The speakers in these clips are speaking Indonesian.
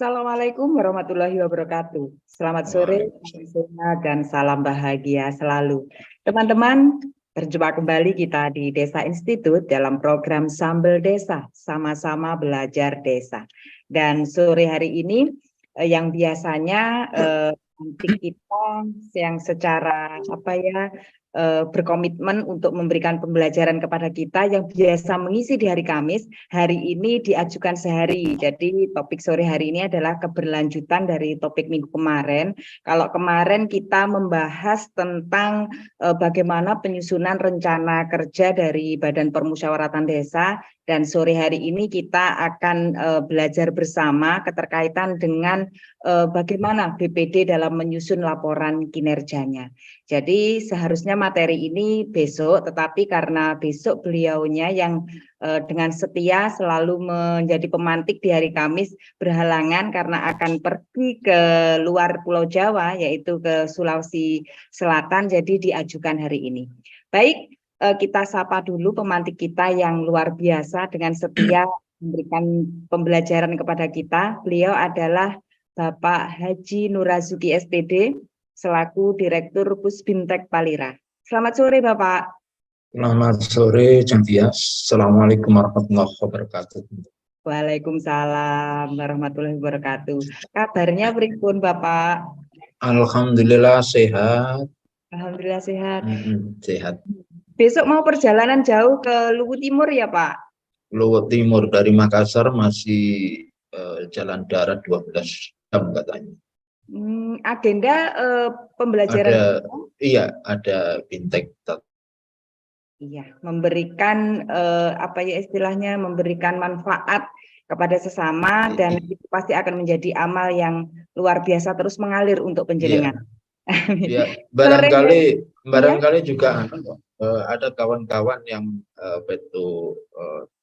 Assalamualaikum warahmatullahi wabarakatuh. Selamat sore, dan salam bahagia selalu. Teman-teman, berjumpa kembali kita di Desa Institute dalam program Sambel Desa, sama-sama belajar desa. Dan sore hari ini yang biasanya kita yang secara berkomitmen untuk memberikan pembelajaran kepada kita yang biasa mengisi di hari Kamis, hari ini diajukan sehari. Jadi topik sore hari ini adalah keberlanjutan dari topik minggu kemarin. Kalau kemarin kita membahas tentang bagaimana penyusunan rencana kerja dari Badan Permusyawaratan Desa, dan sore hari ini kita akan belajar bersama keterkaitan dengan bagaimana BPD dalam menyusun laporan kinerjanya. Jadi seharusnya materi ini besok, tetapi karena besok beliaunya yang dengan setia selalu menjadi pemantik di hari Kamis berhalangan karena akan pergi ke luar Pulau Jawa, yaitu ke Sulawesi Selatan, jadi diajukan hari ini. Baik, kita sapa dulu pemantik kita yang luar biasa dengan setia memberikan pembelajaran kepada kita. Beliau adalah Bapak Haji Nurazuki SPD, selaku Direktur Pusbintek Palira. Selamat sore, Bapak. Selamat sore, Jantias. Assalamualaikum warahmatullahi wabarakatuh. Waalaikumsalam warahmatullahi wabarakatuh. Kabarnya pripun, Bapak? Alhamdulillah sehat. Alhamdulillah sehat. Sehat. Besok mau perjalanan jauh ke Luwu Timur ya, Pak? Luwu Timur dari Makassar masih jalan darat 12 jam katanya. Agenda pembelajaran ada bintek. Iya, memberikan istilahnya memberikan manfaat kepada sesama, dan itu pasti akan menjadi amal yang luar biasa terus mengalir untuk penjenengan. Iya, barangkali juga ada kawan-kawan yang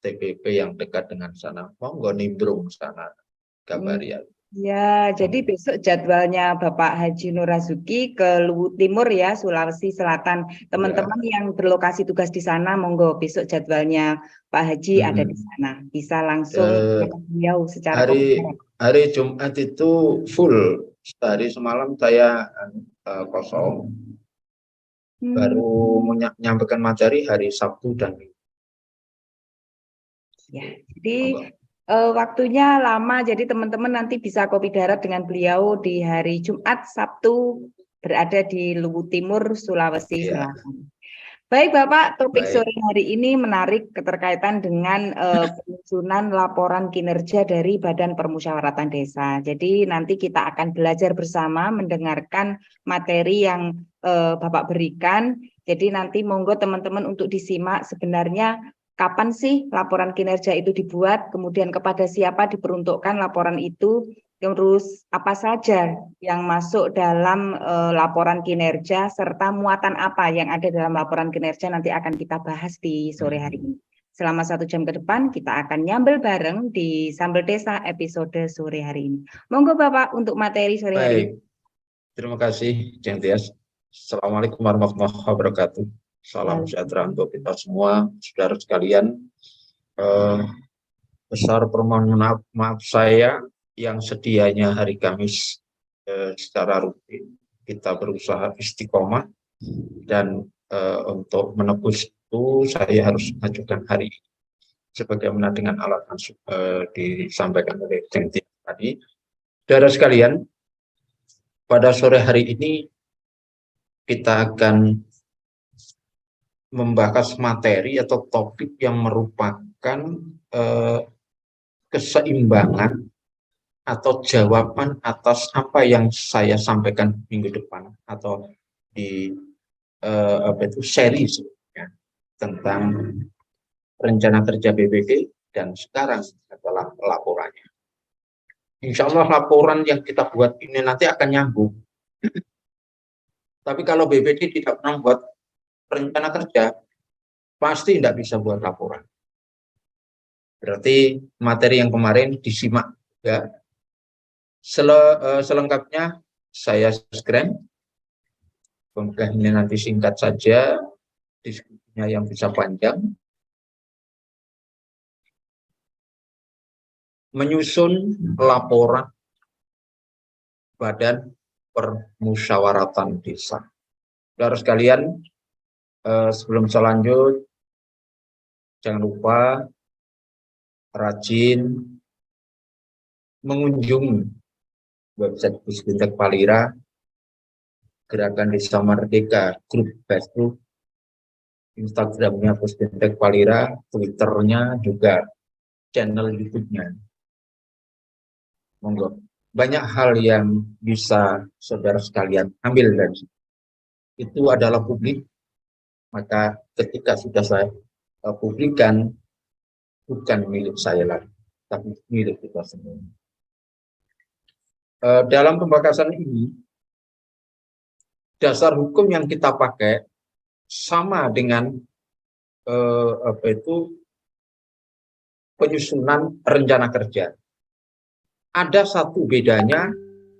TPP yang dekat dengan sana, monggo nimbrung sana Kabaria. Ya, jadi besok jadwalnya Bapak Haji Nurazuki ke Luwu Timur ya, Sulawesi Selatan. Teman-teman yang berlokasi tugas di sana, monggo besok jadwalnya Pak Haji ada di sana. Bisa langsung beliau secara hari Jumat itu full. Hari semalam saya kosong. Baru menyampaikan materi hari Sabtu dan Minggu. Ya, jadi waktunya lama, jadi teman-teman nanti bisa kopi darat dengan beliau di hari Jumat, Sabtu berada di Luwu Timur, Sulawesi Selatan. Baik Bapak, topik sore hari ini menarik keterkaitan dengan penyusunan laporan kinerja dari Badan Permusyawaratan Desa. Jadi nanti kita akan belajar bersama mendengarkan materi yang Bapak berikan. Jadi nanti monggo teman-teman untuk disimak sebenarnya kapan sih laporan kinerja itu dibuat, kemudian kepada siapa diperuntukkan laporan itu, terus apa saja yang masuk dalam laporan kinerja, serta muatan apa yang ada dalam laporan kinerja nanti akan kita bahas di sore hari ini. Selama 1 jam ke depan kita akan nyambel bareng di Sambel Desa episode sore hari ini. Monggo Bapak untuk materi sore hari ini. Terima kasih Jantias. Assalamualaikum warahmatullahi wabarakatuh. Salam sejahtera untuk kita semua, saudara sekalian. Besar permohonan maaf saya yang sedianya hari Kamis secara rutin kita berusaha istiqomah, dan untuk menebus itu saya harus mengajukan hari ini sebagaimana dengan alasan disampaikan oleh Jantias tadi. Saudara sekalian, pada sore hari ini kita akan membahas materi atau topik yang merupakan keseimbangan atau jawaban atas apa yang saya sampaikan minggu depan atau di seri sebelumnya tentang rencana kerja BPD, dan sekarang adalah laporannya. Insya Allah laporan yang kita buat ini nanti akan nyambung. Tapi kalau BPD tidak pernah buat rencana kerja, pasti tidak bisa buat laporan. Berarti materi yang kemarin disimak ya. Selengkapnya saya screen. Kemudian ini nanti singkat saja, diskusinya yang bisa panjang. Menyusun laporan Badan Permusyawaratan Desa. Saudara sekalian, sebelum saya lanjut, jangan lupa rajin mengunjungi website Puspintek Palira, Gerakan Desa Merdeka, grup Facebook, Instagramnya Puspintek Palira, Twitternya juga, channel YouTube-nya. Monggo. Banyak hal yang bisa saudara sekalian ambil dari situ. Itu adalah publik, maka ketika sudah saya publikan, bukan milik saya lagi, tapi milik kita semua. Dalam pembahasan ini, dasar hukum yang kita pakai sama dengan penyusunan rencana kerja. Ada satu bedanya,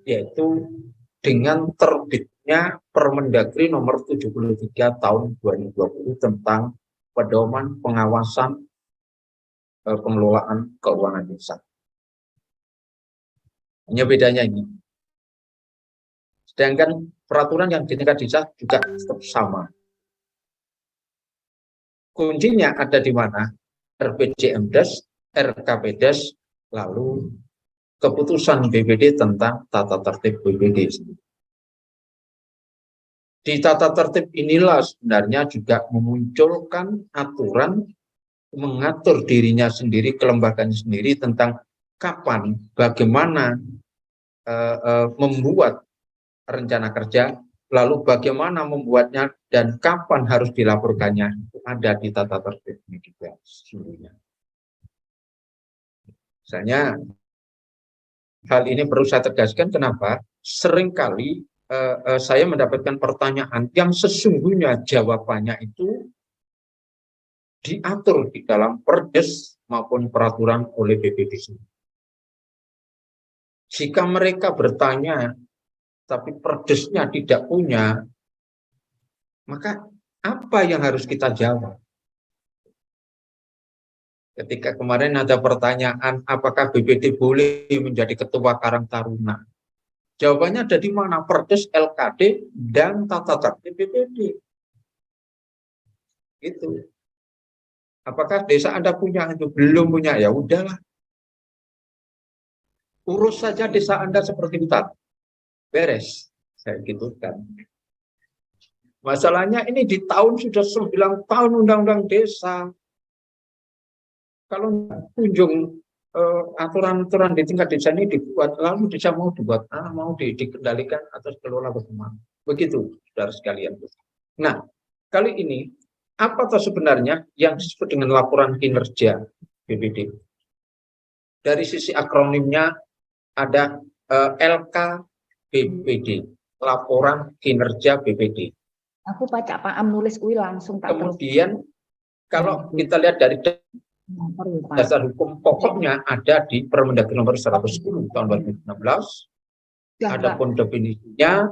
yaitu dengan terbitnya Permendagri nomor 73 tahun 2020 tentang pedoman pengawasan pengelolaan keuangan desa. Hanya bedanya ini. Sedangkan peraturan yang di tingkat desa juga tetap sama. Kuncinya ada di mana? RPJMdes, RKPdes, lalu keputusan BPD tentang tata tertib BPD. Di tata tertib inilah sebenarnya juga memunculkan aturan mengatur dirinya sendiri, kelembagaannya sendiri tentang kapan, bagaimana membuat rencana kerja, lalu bagaimana membuatnya dan kapan harus dilaporkannya, itu ada di tata tertib ini juga seluruhnya. Misalnya, hal ini perlu saya tegaskan, kenapa? Seringkali saya mendapatkan pertanyaan yang sesungguhnya jawabannya itu diatur di dalam Perdes maupun peraturan oleh BPD. Jika mereka bertanya, tapi Perdesnya tidak punya, maka apa yang harus kita jawab? Ketika kemarin ada pertanyaan, apakah BPD boleh menjadi ketua Karang Taruna? Jawabannya ada di mana? Perdes, LKD, dan tata tertib BPD. Itu. Apakah desa Anda punya itu? Belum punya, ya udahlah. Urus saja desa Anda seperti kita. Beres. Saya gitu kan. Masalahnya ini di tahun sudah 9 tahun undang-undang desa. Kalau kunjung aturan-aturan di tingkat desa ini dibuat, lalu desa mau dibuat, mau dikendalikan atau kelola bagaimana. Begitu, saudara sekalian. Nah, kali ini, apa sebenarnya yang disebut dengan laporan kinerja BPD? Dari sisi akronimnya ada LKBPD, laporan kinerja BPD. Aku baca Pak Am nulis UI langsung tak. Kemudian, kalau kita lihat dari dasar hukum pokoknya ada di Permendagri nomor 110 tahun 2016. Adapun definisinya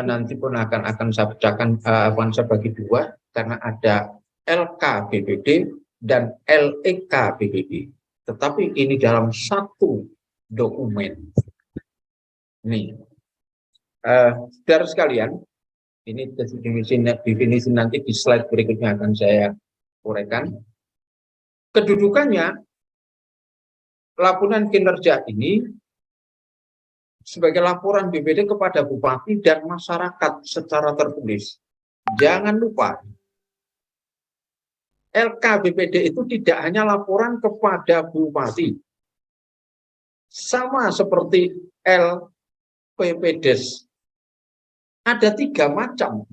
nanti pun akan saya bacakan, akan saya bagi dua karena ada LKBPD dan LEKBPD. Tetapi ini dalam satu dokumen. Nih, saudara sekalian, ini definisi nanti di slide berikutnya akan saya uraikan. Kedudukannya, laporan kinerja ini sebagai laporan BPD kepada bupati dan masyarakat secara tertulis. Jangan lupa, LKBPD itu tidak hanya laporan kepada bupati. Sama seperti LPPdes. Ada 3 macam.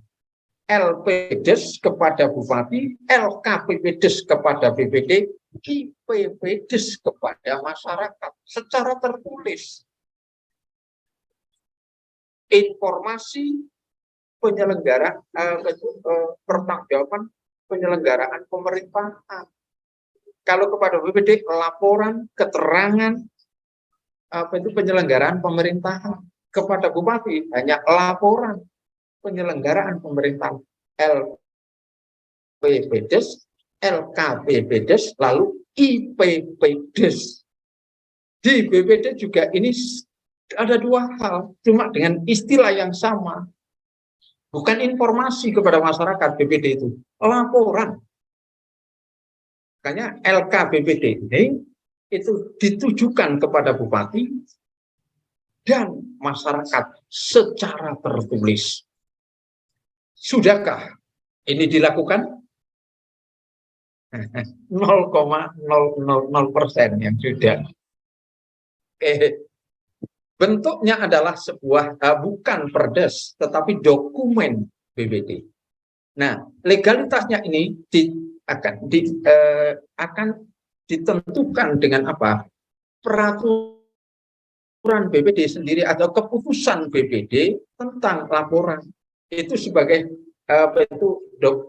LPPdes kepada bupati, LKPPdes kepada BPD, IPPdes kepada masyarakat secara tertulis. Informasi penyelenggara pertanggungjawaban penyelenggaraan pemerintahan. Kalau kepada BPD laporan keterangan penyelenggaraan pemerintahan. Kepada bupati hanya laporan penyelenggaraan pemerintahan. LPPdes, LKPPdes, lalu IPPdes. Di BPD juga ini ada dua hal, cuma dengan istilah yang sama. Bukan informasi kepada masyarakat BPD itu, laporan. Makanya LK BPD ini itu ditujukan kepada bupati dan masyarakat secara tertulis. Sudahkah ini dilakukan? 0,000% yang sudah. Bentuknya adalah sebuah bukan perdes, tetapi dokumen BPD. Nah, legalitasnya ini akan ditentukan dengan apa? Peraturan BPD sendiri atau keputusan BPD tentang laporan. Itu sebagai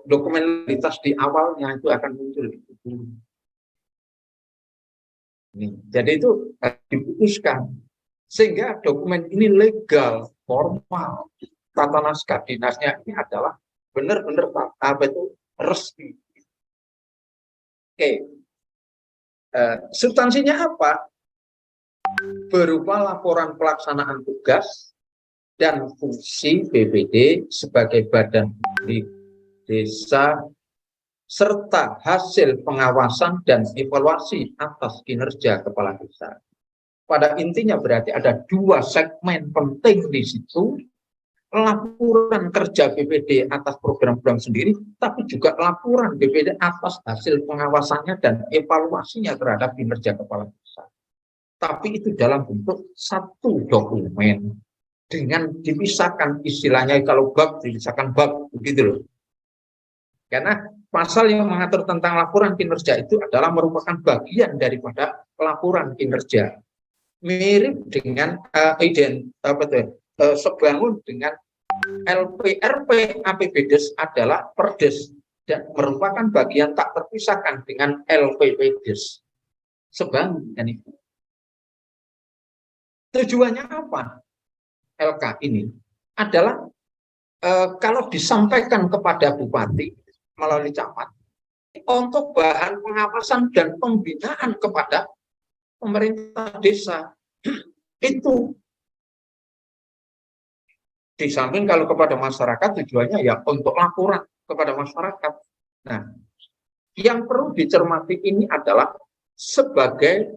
dokumentalitas di awalnya itu akan muncul. Jadi itu diputuskan sehingga dokumen ini legal, formal. Tata naskah dinasnya ini adalah benar-benar resmi. Oke. Substansinya apa? Berupa laporan pelaksanaan tugas dan fungsi BPD sebagai badan di desa serta hasil pengawasan dan evaluasi atas kinerja kepala desa. Pada intinya berarti ada dua segmen penting di situ, laporan kerja BPD atas program-program sendiri, tapi juga laporan BPD atas hasil pengawasannya dan evaluasinya terhadap kinerja kepala desa. Tapi itu dalam bentuk satu dokumen dengan dipisahkan istilahnya, kalau bab dipisahkan bab begitu loh. Karena pasal yang mengatur tentang laporan kinerja itu adalah merupakan bagian daripada laporan kinerja. Mirip dengan sebangun dengan LPRP APBDes adalah perdes dan merupakan bagian tak terpisahkan dengan LPPDes. Sebangun dengan itu. Tujuannya apa? LK ini adalah kalau disampaikan kepada bupati melalui camat untuk bahan pengawasan dan pembinaan kepada pemerintah desa. Itu di samping kalau kepada masyarakat tujuannya ya untuk laporan kepada masyarakat. Nah, yang perlu dicermati ini adalah sebagai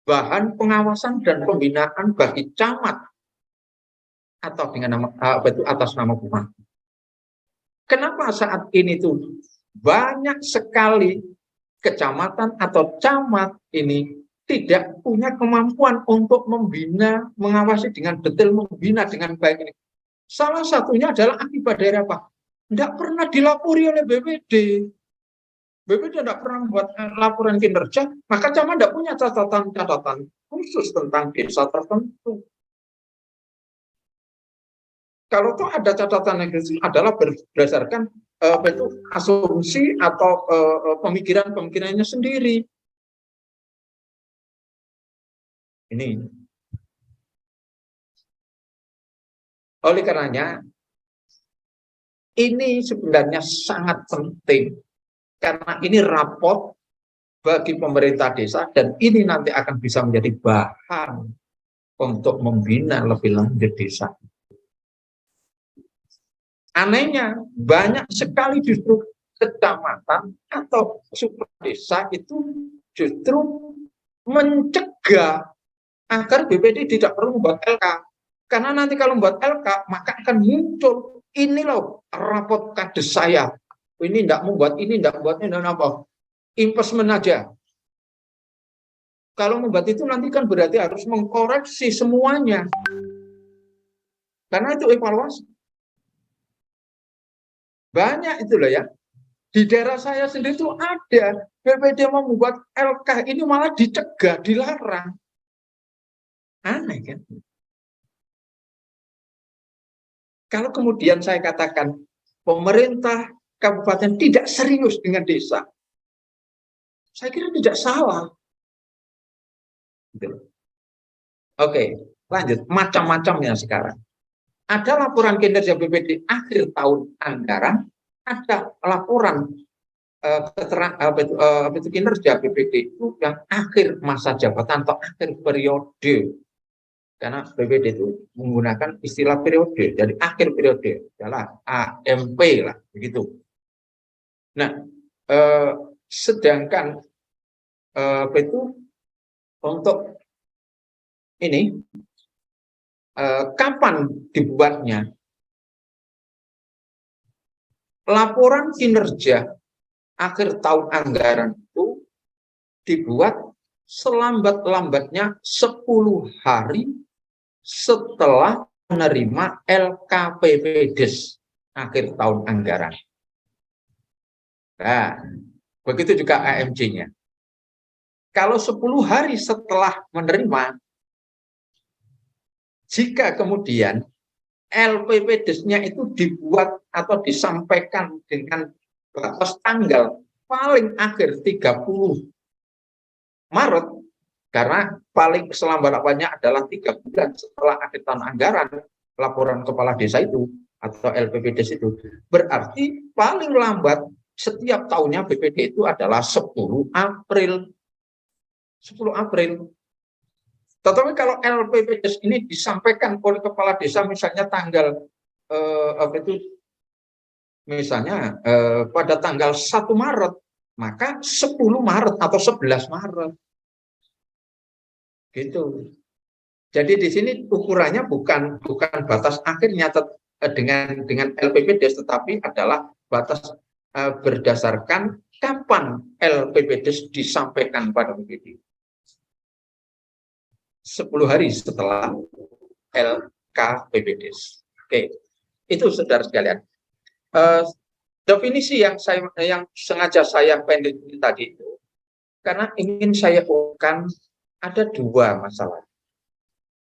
bahan pengawasan dan pembinaan bagi camat atau dengan nama atas nama bupati. Kenapa saat ini tuh banyak sekali kecamatan atau camat ini tidak punya kemampuan untuk membina, mengawasi dengan detail, membina dengan baik ini. Salah satunya adalah akibat dari apa? Tidak pernah dilapori oleh BPD. BPD tidak pernah membuat laporan kinerja, maka camat tidak punya catatan-catatan khusus tentang desa tertentu. Kalau toh ada catatan yang adalah berdasarkan asumsi atau pemikirannya sendiri. Ini. Oleh karenanya, ini sebenarnya sangat penting karena ini rapot bagi pemerintah desa dan ini nanti akan bisa menjadi bahan untuk membina lebih lanjut desa. Anehnya, banyak sekali justru kecamatan atau super desa itu justru mencegah agar BPD tidak perlu membuat LK. Karena nanti kalau membuat LK, maka akan muncul, ini loh rapot kades saya. Ini tidak membuat ini, tidak membuatnya, dan apa. Investment aja. Kalau membuat itu nanti kan berarti harus mengkoreksi semuanya. Karena itu evaluasi. Banyak itu loh ya. Di daerah saya sendiri itu ada BPD mau membuat LK ini malah dicegah, dilarang. Aneh kan? Kalau kemudian saya katakan pemerintah kabupaten tidak serius dengan desa, saya kira tidak salah. Oke, lanjut. Macam-macamnya sekarang. Ada laporan kinerja BPD akhir tahun anggaran, ada laporan kinerja BPD itu yang akhir masa jabatan atau akhir periode. Karena BPD itu menggunakan istilah periode, jadi akhir periode adalah AMP lah, begitu. Nah, sedangkan itu untuk ini kapan dibuatnya? Laporan kinerja akhir tahun anggaran itu dibuat selambat-lambatnya 10 hari setelah menerima LKPPDes akhir tahun anggaran. Nah, begitu juga AMC-nya. Kalau 10 hari setelah menerima, jika kemudian LPPDes-nya itu dibuat atau disampaikan dengan batas tanggal paling akhir 30 Maret, karena paling selambat-lambatnya adalah 3 bulan setelah akhir tahun anggaran, laporan kepala desa itu atau LPPDes itu, berarti paling lambat setiap tahunnya BPD itu adalah 10 April. 10 April. Tetapi kalau LPPDes ini disampaikan oleh kepala desa misalnya tanggal misalnya pada tanggal 1 Maret, maka 10 Maret atau 11 Maret. Gitu. Jadi di sini ukurannya bukan batas akhirnya dengan LPPDes, tetapi adalah batas berdasarkan kapan LPPDes disampaikan pada BPD. 10 hari setelah LKPPDes. Oke, itu saudara sekalian. Definisi yang sengaja saya pendek tadi itu karena ingin saya urutkan ada 2 masalah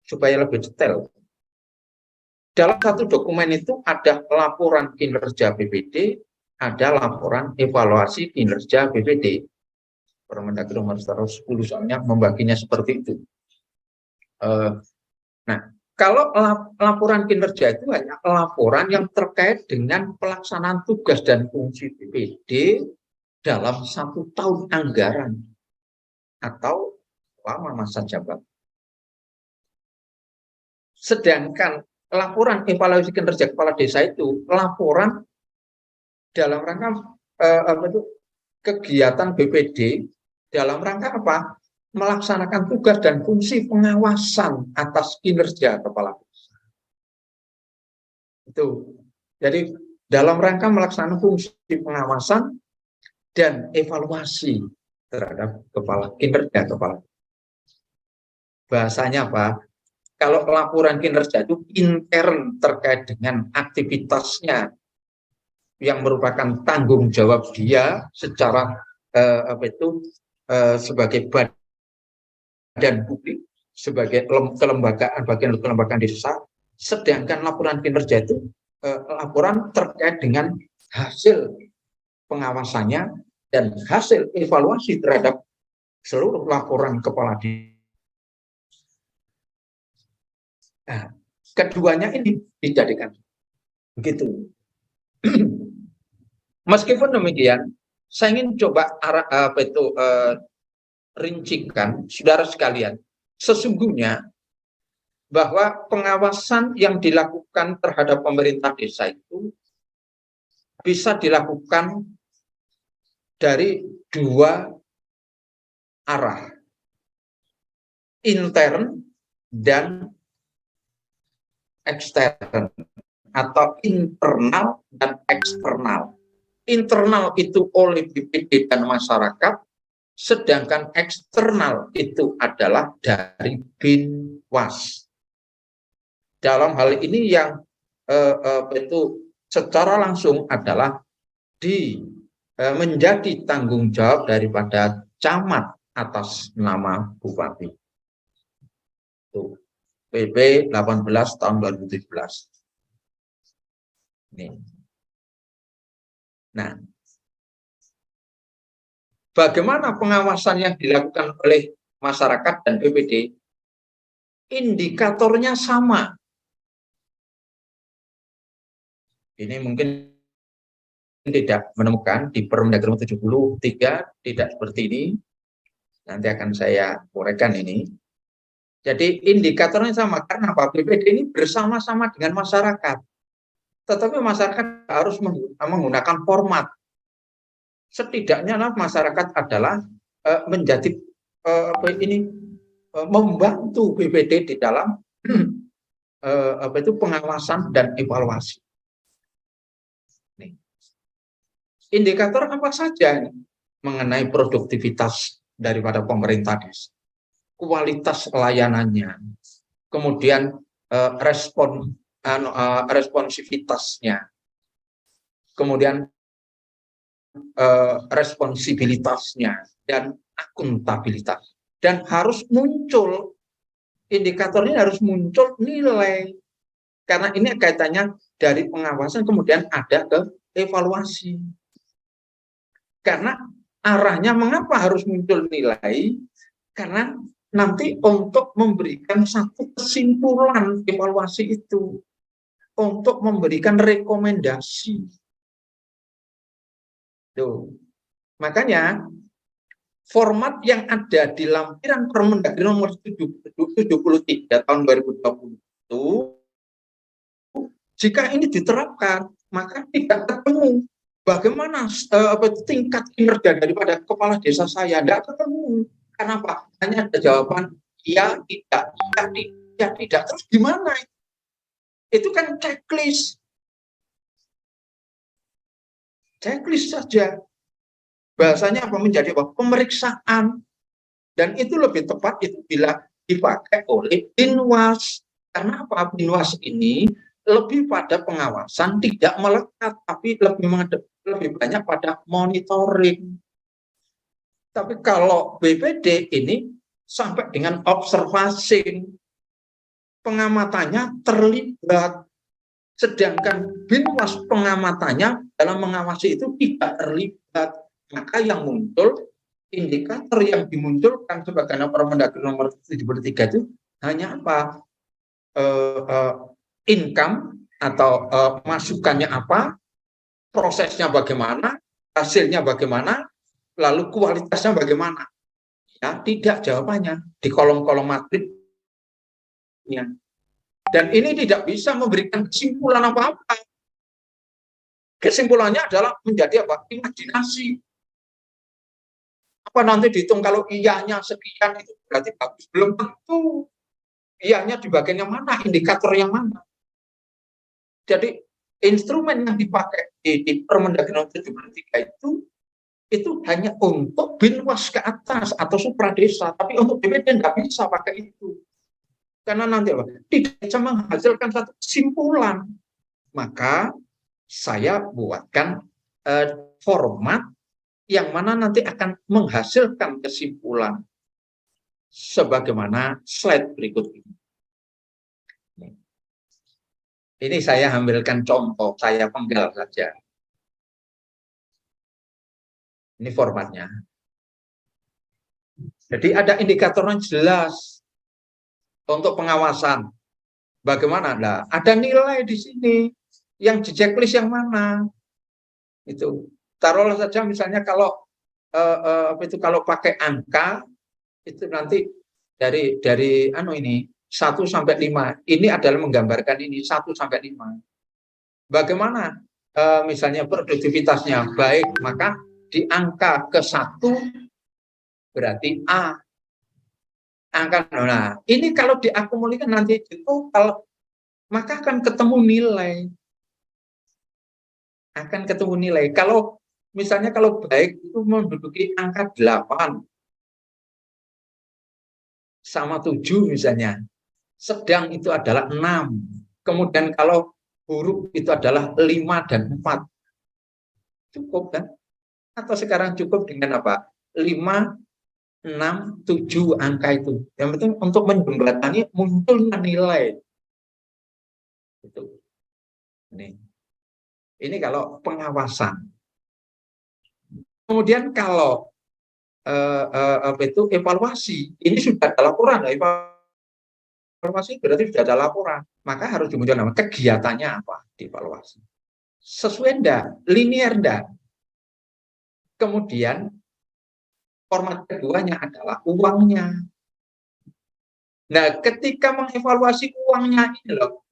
supaya lebih detail. Dalam satu dokumen itu ada laporan kinerja BPD, ada laporan evaluasi kinerja BPD. Permendagri nomor 110 soalnya membaginya seperti itu. Nah, kalau laporan kinerja itu hanya laporan yang terkait dengan pelaksanaan tugas dan fungsi BPD dalam 1 tahun anggaran atau lama masa jabatan. Sedangkan laporan evaluasi kinerja kepala desa itu laporan dalam rangka kegiatan BPD dalam rangka apa? Melaksanakan tugas dan fungsi pengawasan atas kinerja kepala desa. Itu. Jadi dalam rangka melaksanakan fungsi pengawasan dan evaluasi terhadap kinerja kepala desa. Bahasanya apa? Kalau laporan kinerja itu intern terkait dengan aktivitasnya yang merupakan tanggung jawab dia secara sebagai badan publik, sebagai bagian kelembagaan desa, sedangkan laporan kinerja itu laporan terkait dengan hasil pengawasannya dan hasil evaluasi terhadap seluruh laporan kepala desa. Nah, keduanya ini dijadikan begitu. Meskipun demikian, saya ingin coba rincikan, saudara sekalian, sesungguhnya bahwa pengawasan yang dilakukan terhadap pemerintah desa itu bisa dilakukan dari 2 arah, intern dan ekstern atau internal dan eksternal. Internal itu oleh BPD dan masyarakat, sedangkan eksternal itu adalah dari Binwas. Dalam hal ini yang itu secara langsung adalah menjadi tanggung jawab daripada camat atas nama bupati. Itu PP 18 tahun 2017. Ini. Nah, bagaimana pengawasan yang dilakukan oleh masyarakat dan BPD? Indikatornya sama. Ini mungkin tidak menemukan di Permendagri nomor 73, tidak seperti ini. Nanti akan saya uraikan ini. Jadi indikatornya sama, karena apa? BPD ini bersama-sama dengan masyarakat. Tetapi masyarakat harus menggunakan format. Setidaknya masyarakat adalah menjadi membantu BPD di dalam pengawasan dan evaluasi. Nih. Indikator apa saja mengenai produktivitas daripada pemerintah desa? Kualitas layanannya, kemudian responsivitasnya, kemudian responsibilitasnya, dan akuntabilitas. Dan harus muncul, indikator ini harus muncul nilai, karena ini kaitannya dari pengawasan kemudian ada ke evaluasi. Karena arahnya mengapa harus muncul nilai? Karena nanti untuk memberikan satu kesimpulan evaluasi itu, untuk memberikan rekomendasi. Tuh. Makanya format yang ada di lampiran Permendagri nomor 73 tahun 2020 itu, jika ini diterapkan, maka tidak ketemu bagaimana tingkat kinerja daripada kepala desa saya. Tidak ketemu. Kenapa? Hanya ada jawaban iya, tidak, iya, tidak. Terus gimana? Itu kan checklist. Checklist saja. Bahasanya apa? Menjadi apa? Pemeriksaan. Dan itu lebih tepat itu bila dipakai oleh Binwas. Karena apa? Binwas ini lebih pada pengawasan, tidak melekat, tapi lebih banyak pada monitoring. Tapi kalau BPD ini sampai dengan observasi, pengamatannya terlibat. Sedangkan Binwas pengamatannya dalam mengawasi itu tidak terlibat. Maka yang muncul, indikator yang dimunculkan sebagai Permendagri nomor 73 itu hanya apa? Income atau masukannya apa, prosesnya bagaimana, hasilnya bagaimana, lalu kualitasnya bagaimana. Ya, tidak jawabannya di kolom-kolom matrixnya. Dan ini tidak bisa memberikan kesimpulan apa-apa. Kesimpulannya adalah menjadi apa? Imajinasi. Apa nanti dihitung kalau iyanya sekian itu berarti bagus? Belum tentu. Iyanya di bagian yang mana? Indikator yang mana? Jadi instrumen yang dipakai di Permendagri nomor 73 itu hanya untuk Binwas ke atas atau supradesa, tapi untuk BPD nggak bisa pakai itu. Karena nanti apa? Tidak bisa menghasilkan satu kesimpulan. Maka saya buatkan format yang mana nanti akan menghasilkan kesimpulan. Sebagaimana slide berikut ini. Ini saya ambilkan contoh, saya penggal saja. Ini formatnya. Jadi ada indikator yang jelas untuk pengawasan. Bagaimana? Nah, ada nilai di sini. Yang di checklist yang mana? Itu. Taruhlah saja misalnya kalau kalau pakai angka itu nanti dari 1 sampai 5. Ini adalah menggambarkan ini 1 sampai 5. Bagaimana misalnya produktivitasnya baik, maka di angka ke 1 berarti A. Angka, nah ini kalau diakumulasikan nanti itu kalau maka akan ketemu nilai. Akan ketemu nilai. Kalau misalnya kalau baik itu menduduki angka 8 sama 7 misalnya. Sedang itu adalah 6. Kemudian kalau buruk itu adalah 5 dan 4. Cukup kan? Atau sekarang cukup dengan apa? 5, 6, 7 angka itu. Yang penting untuk menjembatani munculnya nilai. Itu. Ini kalau pengawasan. Kemudian kalau evaluasi, ini sudah ada laporan. Evaluasi berarti sudah ada laporan. Maka harus dimunculkan nama kegiatannya apa di evaluasi. Sesuai enggak? Linear enggak? Kemudian format keduanya adalah uangnya. Nah, ketika mengevaluasi uangnya ini loh,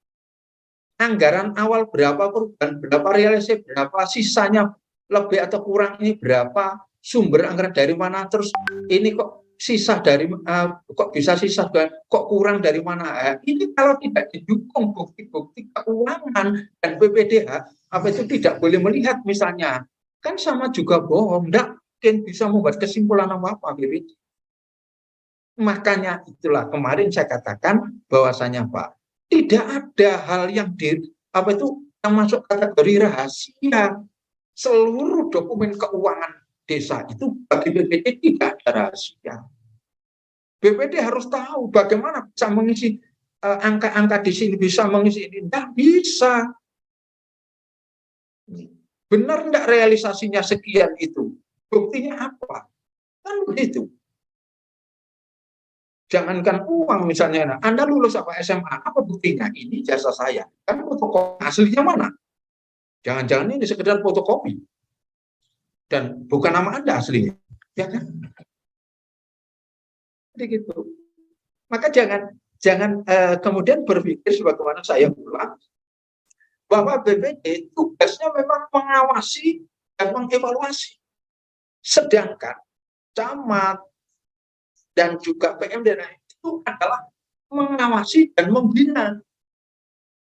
anggaran awal berapa, perubahan berapa, realisasi berapa, sisanya lebih atau kurang ini berapa, sumber anggaran dari mana, terus ini kok sisa dari kok bisa sisa, kok kurang dari mana. Ini kalau tidak didukung bukti-bukti keuangan dan BPDH, apa itu tidak boleh melihat misalnya, kan sama juga bohong, tidak mungkin bisa membuat kesimpulan apa-apa BPD. Makanya itulah kemarin saya katakan bahwasanya Pak, tidak ada hal yang yang masuk kategori rahasia. Seluruh dokumen keuangan desa itu bagi BPD tidak ada rahasia. BPD harus tahu bagaimana bisa mengisi angka-angka di sini, bisa mengisi ini. Tidak bisa. Benar tidak realisasinya sekian itu? Buktinya apa? Kan begitu. Jangankan uang misalnya, Anda lulus apa SMA, apa buktinya? Ini jasa saya. Kan fotokopi aslinya mana? Jangan-jangan ini sekedar fotokopi. Dan bukan nama Anda aslinya. Ya kan? Jadi gitu. Maka jangan kemudian berpikir sebagaimana saya ulang, bahwa BPD tugasnya memang mengawasi dan mengevaluasi. Sedangkan camat dan juga PMD itu adalah mengawasi dan membina.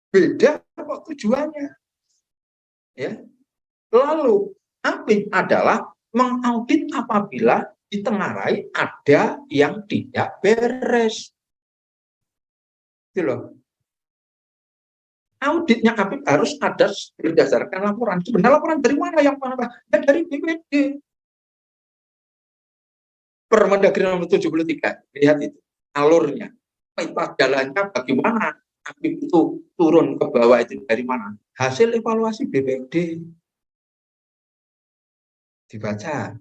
Beda kok tujuannya. Ya. Lalu APIN adalah mengaudit apabila ditengarai ada yang tidak beres. Gitu loh. Auditnya APIN harus ada berdasarkan laporan. Sebenarnya laporan dari mana yang mana? Ya dari BPD. Permendagri nomor 73, lihat itu alurnya, peta jalannya bagaimana, APIN itu turun ke bawah itu dari mana? Hasil evaluasi BPD. Dibaca.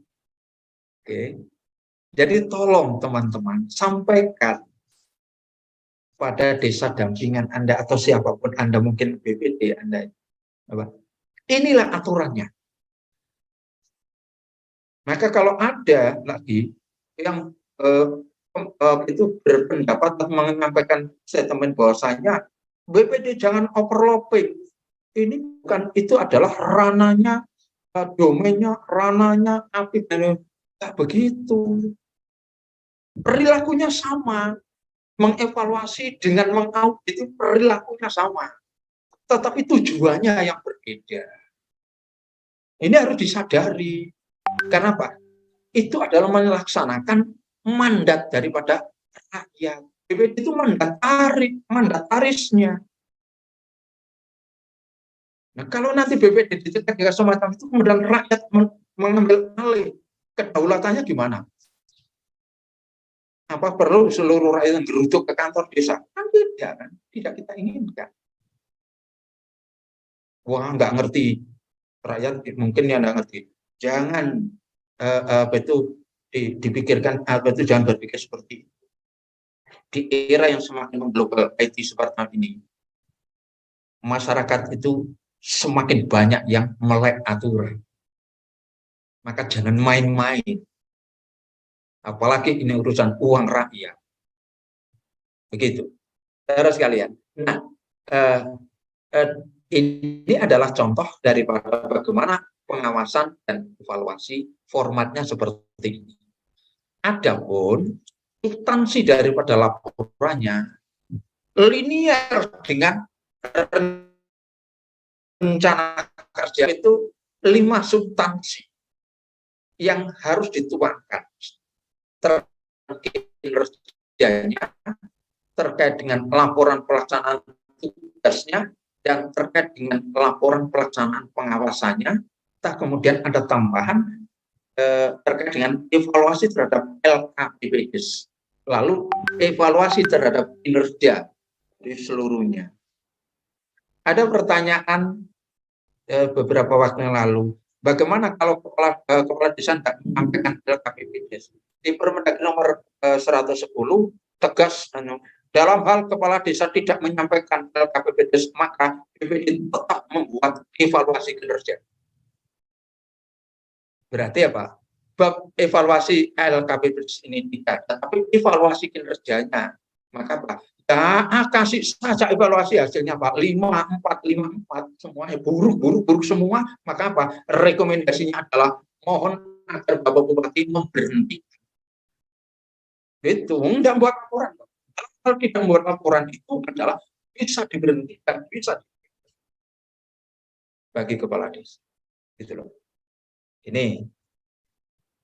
Oke. Jadi tolong teman-teman sampaikan pada desa dampingan Anda atau siapapun Anda, mungkin BPD Anda. Inilah aturannya. Maka kalau ada lagi yang itu berpendapat atau menyampaikan statement bahwasanya BPD jangan overlapping. Ini bukan, itu adalah rananya, domainnya, rananya APIN dan tidak begitu. Perilakunya sama, mengevaluasi dengan mengaudit itu perilakunya sama, tetapi tujuannya yang berbeda. Ini harus disadari. Karena apa? Itu adalah melaksanakan mandat daripada rakyat. BPD itu mandatarisnya. Nah, kalau nanti BPD ditegakkan semacam itu, kemudian rakyat mengambil alih, kedaulatannya gimana? Apa perlu seluruh rakyat yang gerutuk ke kantor desa? Kan tidak, kan? Tidak kita inginkan. Wah, nggak ngerti. Rakyat mungkin yang nggak ngerti. Jangan dipikirkan, jangan berpikir seperti itu. Di era yang semakin mengglobal IT seperti ini, masyarakat itu semakin banyak yang melek aturan. Maka jangan main-main. Apalagi ini urusan uang rakyat. Begitu. Saudara sekalian. Nah, ini adalah contoh daripada bagaimana pengawasan dan evaluasi formatnya seperti ini. Adapun substansi daripada laporannya linear dengan rencana kerja itu 5 substansi yang harus dituangkan terkait kinerjanya, terkait dengan laporan pelaksanaan tugasnya, dan terkait dengan laporan pelaksanaan pengawasannya. Kemudian ada tambahan terkait dengan evaluasi terhadap LKPPS, lalu evaluasi terhadap kinerja di seluruhnya. Ada pertanyaan beberapa waktu yang lalu, bagaimana kalau kepala desa tidak menyampaikan LKPPS? Di Permendagri nomor 110 tegas, dalam hal kepala desa tidak menyampaikan LKPPS, maka BPD tetap membuat evaluasi kinerja. Berarti apa? Bab evaluasi LKPPS ini tidak, tapi evaluasi kinerjanya Maka Pak, ya kasih saja evaluasi hasilnya Pak, 5454 semuanya buruk semua. Maka apa? Rekomendasinya adalah mohon agar Bapak Bupati memberhentikan. Itu tidak buat laporan. Kalau tidak membuat laporan itu adalah bisa diberhentikan, bisa bagi kepala desa. Gitu loh. Ini.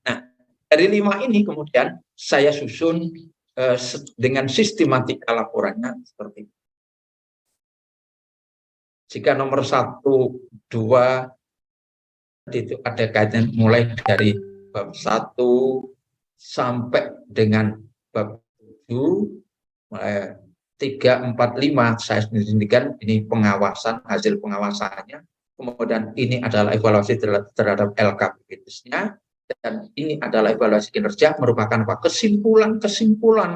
Nah, dari 5 ini kemudian saya susun dengan sistematika laporannya seperti ini. Jika nomor 1, 2 itu ada kaitan mulai dari bab 1 sampai dengan bab 7, 3, 4, 5 saya sendirikan ini pengawasan, hasil pengawasannya. Kemudian ini adalah evaluasi terhadap LKPD-nya, dan ini adalah evaluasi kinerja merupakan apa? Kesimpulan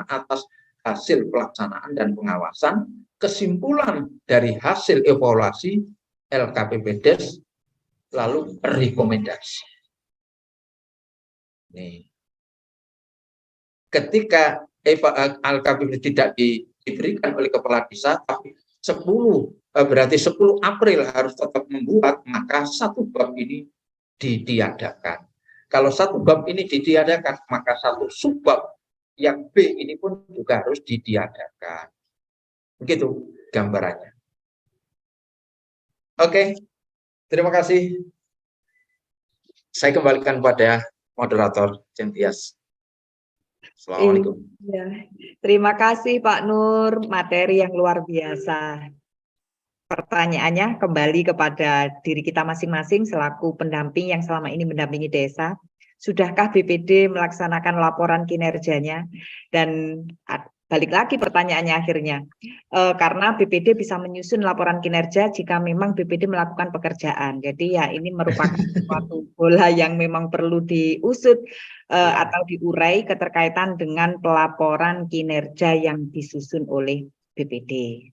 atas hasil pelaksanaan dan pengawasan, kesimpulan dari hasil evaluasi LKPPDes, lalu rekomendasi. Nih. Ketika LKPPD tidak diberikan oleh kepala desa, tapi 10 berarti 10 April harus tetap membuat, maka 1 bab ini ditiadakan. Kalau 1 bab ini ditiadakan, maka 1 subbab yang B ini pun juga harus ditiadakan. Begitu gambarannya. Oke, terima kasih. Saya kembalikan pada moderator Centias. Assalamualaikum. Ya, terima kasih Pak Nur, materi yang luar biasa. Pertanyaannya kembali kepada diri kita masing-masing selaku pendamping yang selama ini mendampingi desa. Sudahkah BPD melaksanakan laporan kinerjanya? Dan balik lagi pertanyaannya akhirnya, karena BPD bisa menyusun laporan kinerja jika memang BPD melakukan pekerjaan. Jadi ya ini merupakan suatu bola yang memang perlu diusut atau diurai keterkaitan dengan pelaporan kinerja yang disusun oleh BPD.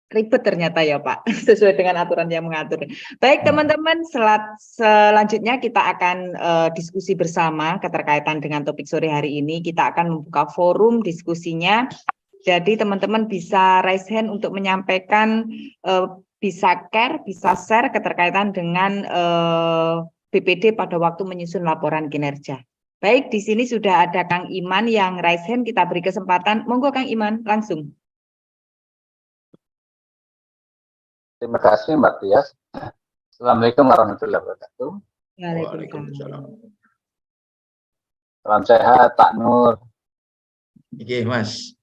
Ribet ternyata ya Pak, sesuai dengan aturan yang mengatur. Baik teman-teman, selanjutnya kita akan diskusi bersama keterkaitan dengan topik sore hari ini. Kita akan membuka forum diskusinya. Jadi teman-teman bisa raise hand untuk menyampaikan, bisa share keterkaitan dengan BPD pada waktu menyusun laporan kinerja. Baik, di sini sudah ada Kang Iman yang raise hand, kita beri kesempatan. Monggo Kang Iman, langsung. Terima kasih Mbak Tias. Assalamualaikum warahmatullahi wabarakatuh. Waalaikumsalam. Salam sehat Pak Nur. Oke Mas.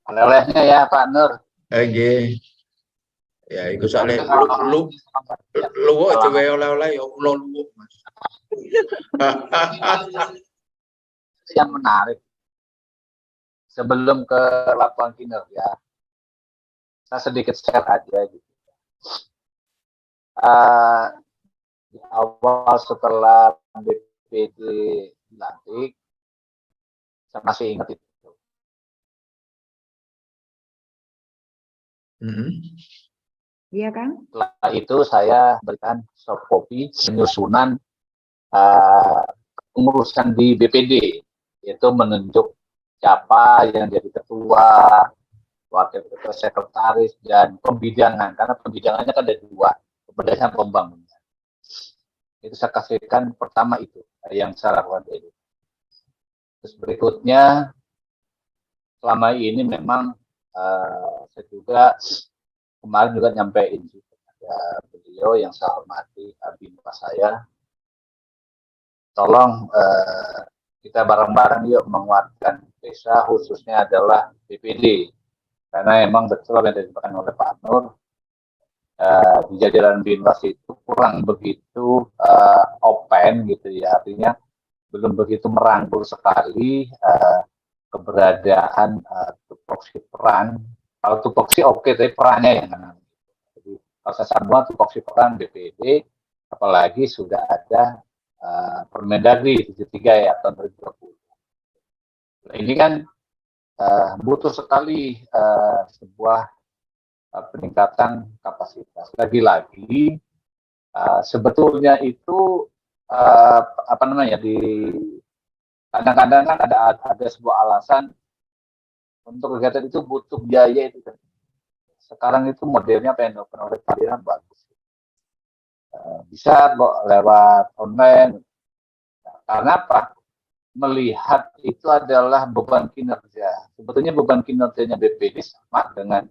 Oleh-olehnya ya Pak Nur. Oke. Ya ikut soalnya lu itu oleh-oleh ya lu Mas. Yang menarik. Sebelum ke laporan kinerja, saya sedikit share aja gitu. Di awal setelah BPD dilantik, saya masih ingat itu. Iya kan? Setelah itu saya berikan soft copy penyusunan pengurusan di BPD, yaitu menunjuk siapa yang jadi ketua, wakil ketua, sekretaris, dan pembidangan. Karena pembidangannya kan ada 2, pembidangan pembangunan. Itu saya kasihkan pertama itu, yang saya lakukan itu. Terus berikutnya, selama ini memang saya juga kemarin juga nyampein kepada beliau yang saya hormati, Bimpa saya, tolong kita bareng-bareng yuk menguatkan desa, khususnya adalah BPD. Karena emang betul yang dikatakan oleh Pak Nur, di jajaran Binwas itu kurang begitu open gitu ya, artinya belum begitu merangkul sekali keberadaan tupoksi peran. Kalau tupoksi oke, tapi perannya yang mana? Jadi kalau saya sambung tupoksi peran BPD, apalagi sudah ada Permendagri 73 ya tahun 2020. Nah, ini kan butuh sekali sebuah peningkatan kapasitas. Lagi-lagi sebetulnya itu apa namanya, di kadang-kadang kan ada sebuah alasan Untuk kegiatan itu butuh biaya itu. Sekarang itu modelnya apa yang dilakukan oleh kalian bagus. Bisa lewat online. Karena apa? Melihat itu adalah beban kinerja. Sebetulnya beban kinerjanya BPD sama dengan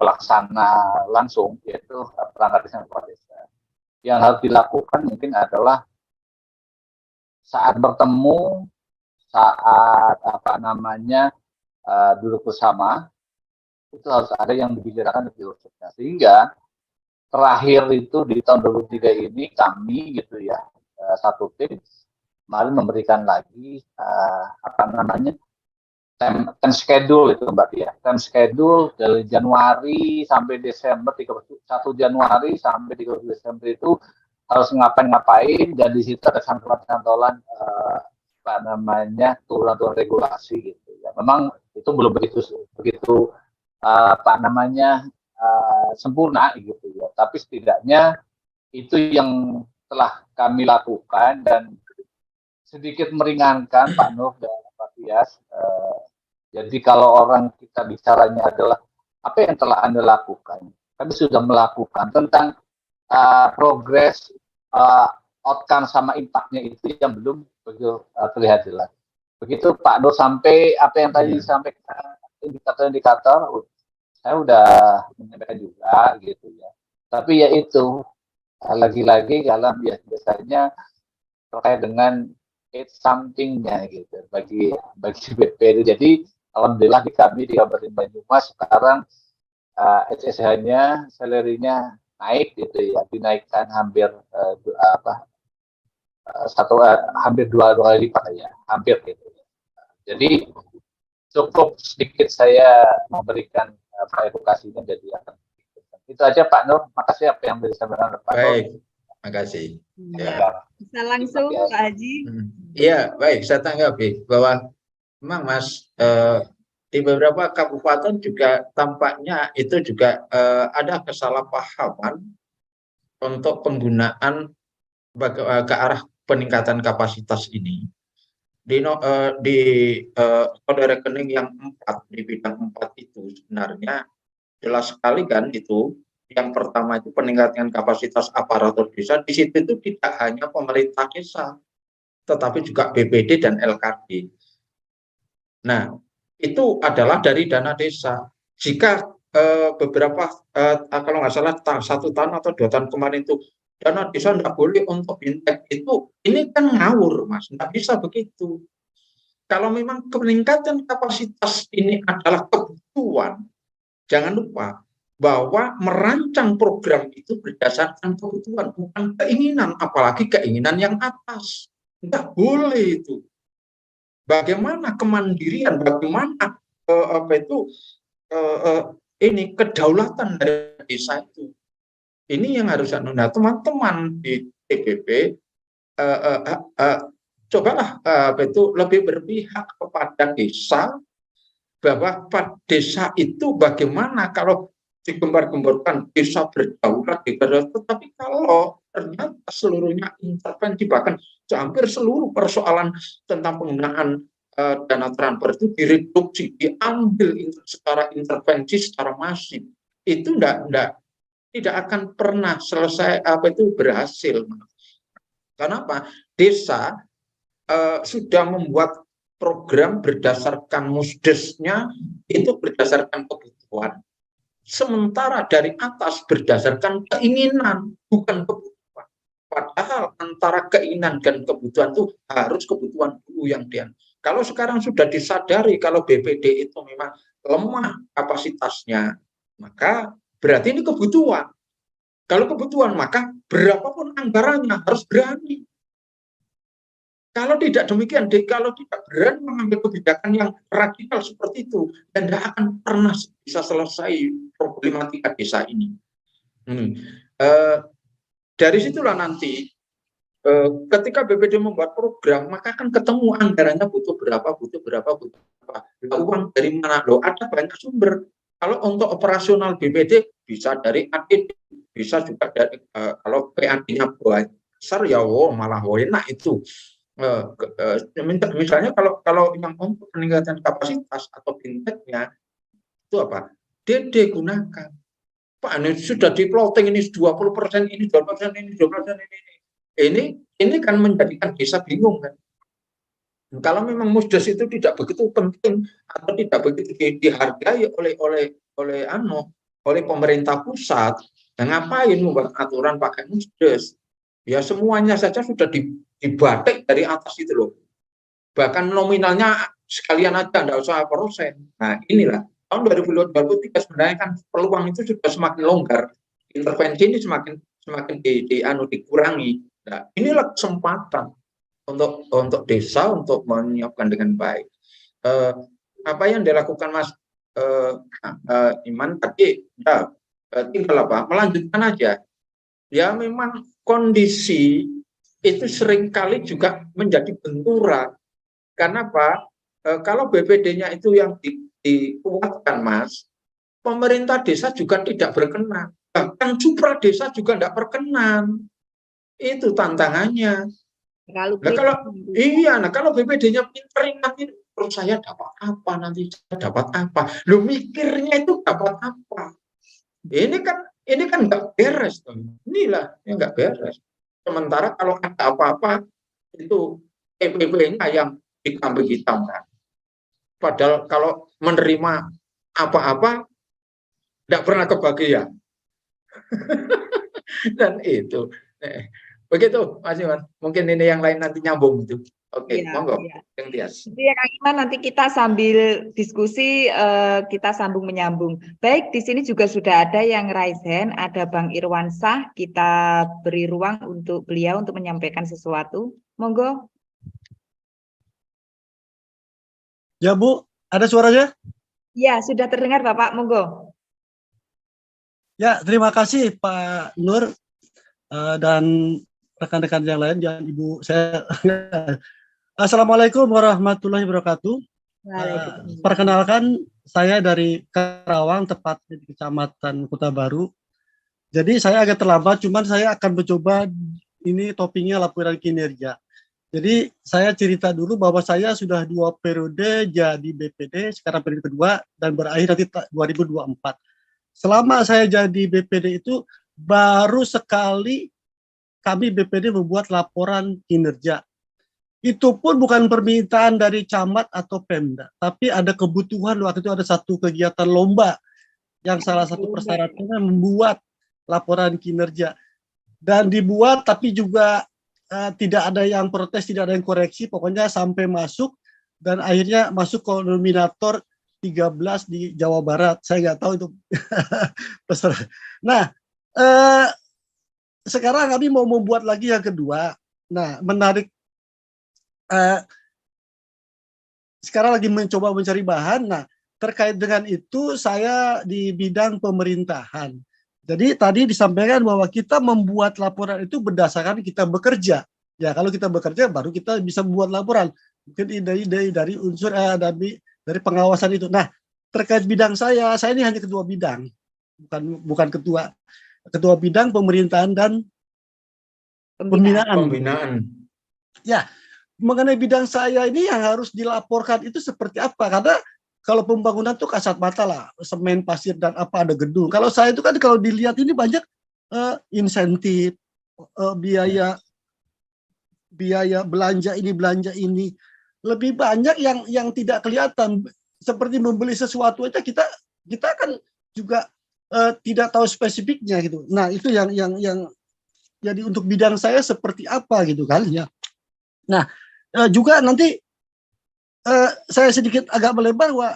pelaksana langsung, yaitu perangkat desa kepala desa. Yang harus dilakukan mungkin adalah saat bertemu, saat duduk bersama, itu harus ada yang dibicarakan lebih urusnya. Sehingga terakhir itu di tahun 2003 ini kami gitu ya, satu tim kemarin memberikan lagi time schedule itu Mbak Tia. Time schedule dari Januari sampai Desember, 1 Januari sampai 30 Desember itu harus ngapain-ngapain, dan di situ ada cantolan turun-turun regulasi gitu ya. Memang itu belum begitu sempurna gitu ya. Tapi setidaknya itu yang telah kami lakukan dan sedikit meringankan Pak Nur dan Pak Tias. Jadi kalau orang kita bicaranya adalah apa yang telah Anda lakukan, kami sudah melakukan tentang progres, outcome sama impactnya itu yang belum begitu terlihat jelas. Begitu Pak Nur sampai apa yang tadi disampaikan indikator-indikator, saya udah menyampaikan juga gitu ya. Tapi ya itu lagi-lagi kalau biasanya terkait dengan something-nya gitu bagi BPD. Jadi alhamdulillah di kami di Kabupaten Banyumas sekarang SSH-nya, salary-nya naik gitu ya, dinaikkan hampir hampir dua kali lipat ya, hampir gitu. Jadi cukup sedikit saya memberikan edukasinya, jadi akan itu aja Pak Nur. Makasih apa yang bisa disampaikan Pak Nur. Baik, makasih. Ya. Bisa langsung Pak Haji. Iya, baik, saya tanggapi bahwa memang Mas di beberapa kabupaten juga tampaknya itu juga ada kesalahpahaman untuk penggunaan ke arah peningkatan kapasitas ini. Di kode rekening yang 4, di bidang 4 itu sebenarnya jelas sekali kan itu. Yang pertama itu peningkatan kapasitas aparatur desa. Di situ itu tidak hanya pemerintah desa, tetapi juga BPD dan LKD. Nah, itu adalah dari dana desa. Jika beberapa, kalau nggak salah 1 tahun atau 2 tahun kemarin itu, dana desa nggak boleh untuk bintek itu, ini kan ngawur Mas, nggak bisa begitu. Kalau memang peningkatan kapasitas ini adalah kebutuhan, jangan lupa bahwa merancang program itu berdasarkan kebutuhan, bukan keinginan, apalagi keinginan yang atas. Nggak boleh itu. Bagaimana kemandirian, bagaimana ini kedaulatan dari desa itu. Ini yang harus teman-teman di TPP cobalah lebih berpihak kepada desa, bahwa desa itu bagaimana kalau digembar-gemborkan desa berdaulat, tetapi kalau ternyata seluruhnya intervensi, bahkan hampir seluruh persoalan tentang penggunaan dana transfer itu direduksi, diambil secara intervensi, secara masif, itu tidak akan pernah selesai berhasil. Kenapa? Desa sudah membuat program berdasarkan musdesnya itu berdasarkan kebutuhan. Sementara dari atas berdasarkan keinginan, bukan kebutuhan. Padahal antara keinginan dan kebutuhan itu harus kebutuhan dulu yang kalau sekarang sudah disadari kalau BPD itu memang lemah kapasitasnya, maka berarti ini kebutuhan. Kalau kebutuhan, maka berapapun anggarannya harus berani. Kalau tidak demikian, kalau tidak berani mengambil kebijakan yang radikal seperti itu, dan tidak akan pernah bisa selesai problematika desa ini. Dari situlah nanti, ketika BPD membuat program, maka akan ketemu anggarannya butuh berapa. Uang dari mana? Ada banyak sumber. Kalau untuk operasional BPD bisa dari APD, bisa juga dari kalau PAD-nya besar ya malah enak itu. Misalnya kalau yang untuk peningkatan kapasitas atau fintechnya itu apa? DD gunakan. Pak, ini sudah di plotting ini 20%, ini 2%, ini 2%, ini kan menjadikan desa bingung kan. Kalau memang musdes itu tidak begitu penting atau tidak begitu dihargai oleh pemerintah pusat, dan ngapain membuat aturan pakai musdes? Ya semuanya saja sudah dibatik dari atas itu loh. Bahkan nominalnya sekalian aja, enggak usah persen. Nah inilah tahun 2023 sebenarnya kan peluang itu sudah semakin longgar, intervensi ini semakin dikurangi. Nah inilah kesempatan untuk desa untuk menyiapkan dengan baik. Apa yang dilakukan Mas Iman tadi, ya tinggal apa? Melanjutkan aja. Ya memang kondisi itu seringkali juga menjadi benturan. Karena apa? Kalau BPD-nya itu yang dikuatkan, Mas, pemerintah desa juga tidak berkenan. Bahkan Supra desa juga tidak berkenan. Itu tantangannya. Nah kalau BPD-nya pinter nanti terus saya dapat apa, nanti saya dapat apa. Lu mikirnya itu dapat apa. Ini kan nggak beres tuh. Inilah yang nggak beres. Sementara kalau ada apa-apa itu EPP-nya yang dikambing hitam kan. Padahal kalau menerima apa-apa tidak pernah kebahagiaan. Dan itu. Begitu Mas Iwan. Mungkin ini yang lain nanti nyambung itu. Oke, monggo. Yang Tias. Ya Kang Iman, nanti kita sambil diskusi kita sambung menyambung. Baik, di sini juga sudah ada yang raise hand, ada Bang Irwansah. Kita beri ruang untuk beliau untuk menyampaikan sesuatu. Monggo. Ya Bu, ada suaranya? Ya, sudah terdengar Bapak, monggo. Ya, terima kasih Pak Nur dan rekan-rekan yang lain dan Ibu saya. Assalamualaikum warahmatullahi wabarakatuh. Perkenalkan, saya dari Karawang, tepatnya di Kecamatan Kota Baru. Jadi saya agak terlambat, cuman saya akan mencoba ini topiknya laporan kinerja. Jadi saya cerita dulu bahwa saya sudah 2 periode jadi BPD, sekarang periode kedua dan berakhir nanti 2024. Selama saya jadi BPD itu baru sekali kami BPD membuat laporan kinerja. Itu pun bukan permintaan dari camat atau Pemda, tapi ada kebutuhan. Waktu itu ada satu kegiatan lomba yang salah satu persyaratannya membuat laporan kinerja. Dan dibuat tapi juga tidak ada yang protes, tidak ada yang koreksi, pokoknya sampai masuk dan akhirnya masuk ke nominator 13 di Jawa Barat. Saya nggak tahu itu peserta. Nah, sekarang kami mau membuat lagi yang kedua. Nah, menarik. Sekarang lagi mencoba mencari bahan. Nah, terkait dengan itu saya di bidang pemerintahan. Jadi tadi disampaikan bahwa kita membuat laporan itu berdasarkan kita bekerja. Ya, kalau kita bekerja baru kita bisa membuat laporan. Mungkin dari unsur dari pengawasan itu. Nah, terkait bidang saya ini hanya ketua bidang, bukan ketua bidang pemerintahan dan pembinaan. Ya, mengenai bidang saya ini yang harus dilaporkan itu seperti apa? Karena kalau pembangunan tuh kasat mata lah, semen, pasir dan apa ada gedung. Kalau saya itu kan kalau dilihat ini banyak insentif, biaya belanja ini lebih banyak yang tidak kelihatan. Seperti membeli sesuatu aja kita kan juga tidak tahu spesifiknya gitu. Nah itu yang jadi untuk bidang saya seperti apa gitu kan ya. Nah juga nanti saya sedikit agak melebar bahwa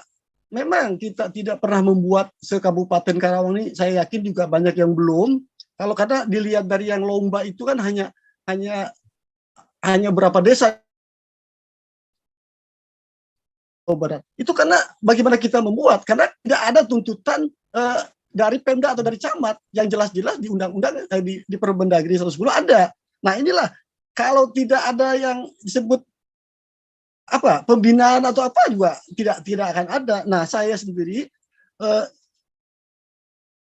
memang kita tidak pernah membuat se-Kabupaten Karawang ini, saya yakin juga banyak yang belum. Kalau karena dilihat dari yang lomba itu kan hanya berapa desa Barat. Itu karena bagaimana kita membuat, karena tidak ada tuntutan dari Pemda atau dari camat yang jelas-jelas di undang-undang di Permendagri 110 ada. Nah inilah kalau tidak ada yang disebut pembinaan atau apa juga tidak akan ada. Nah saya sendiri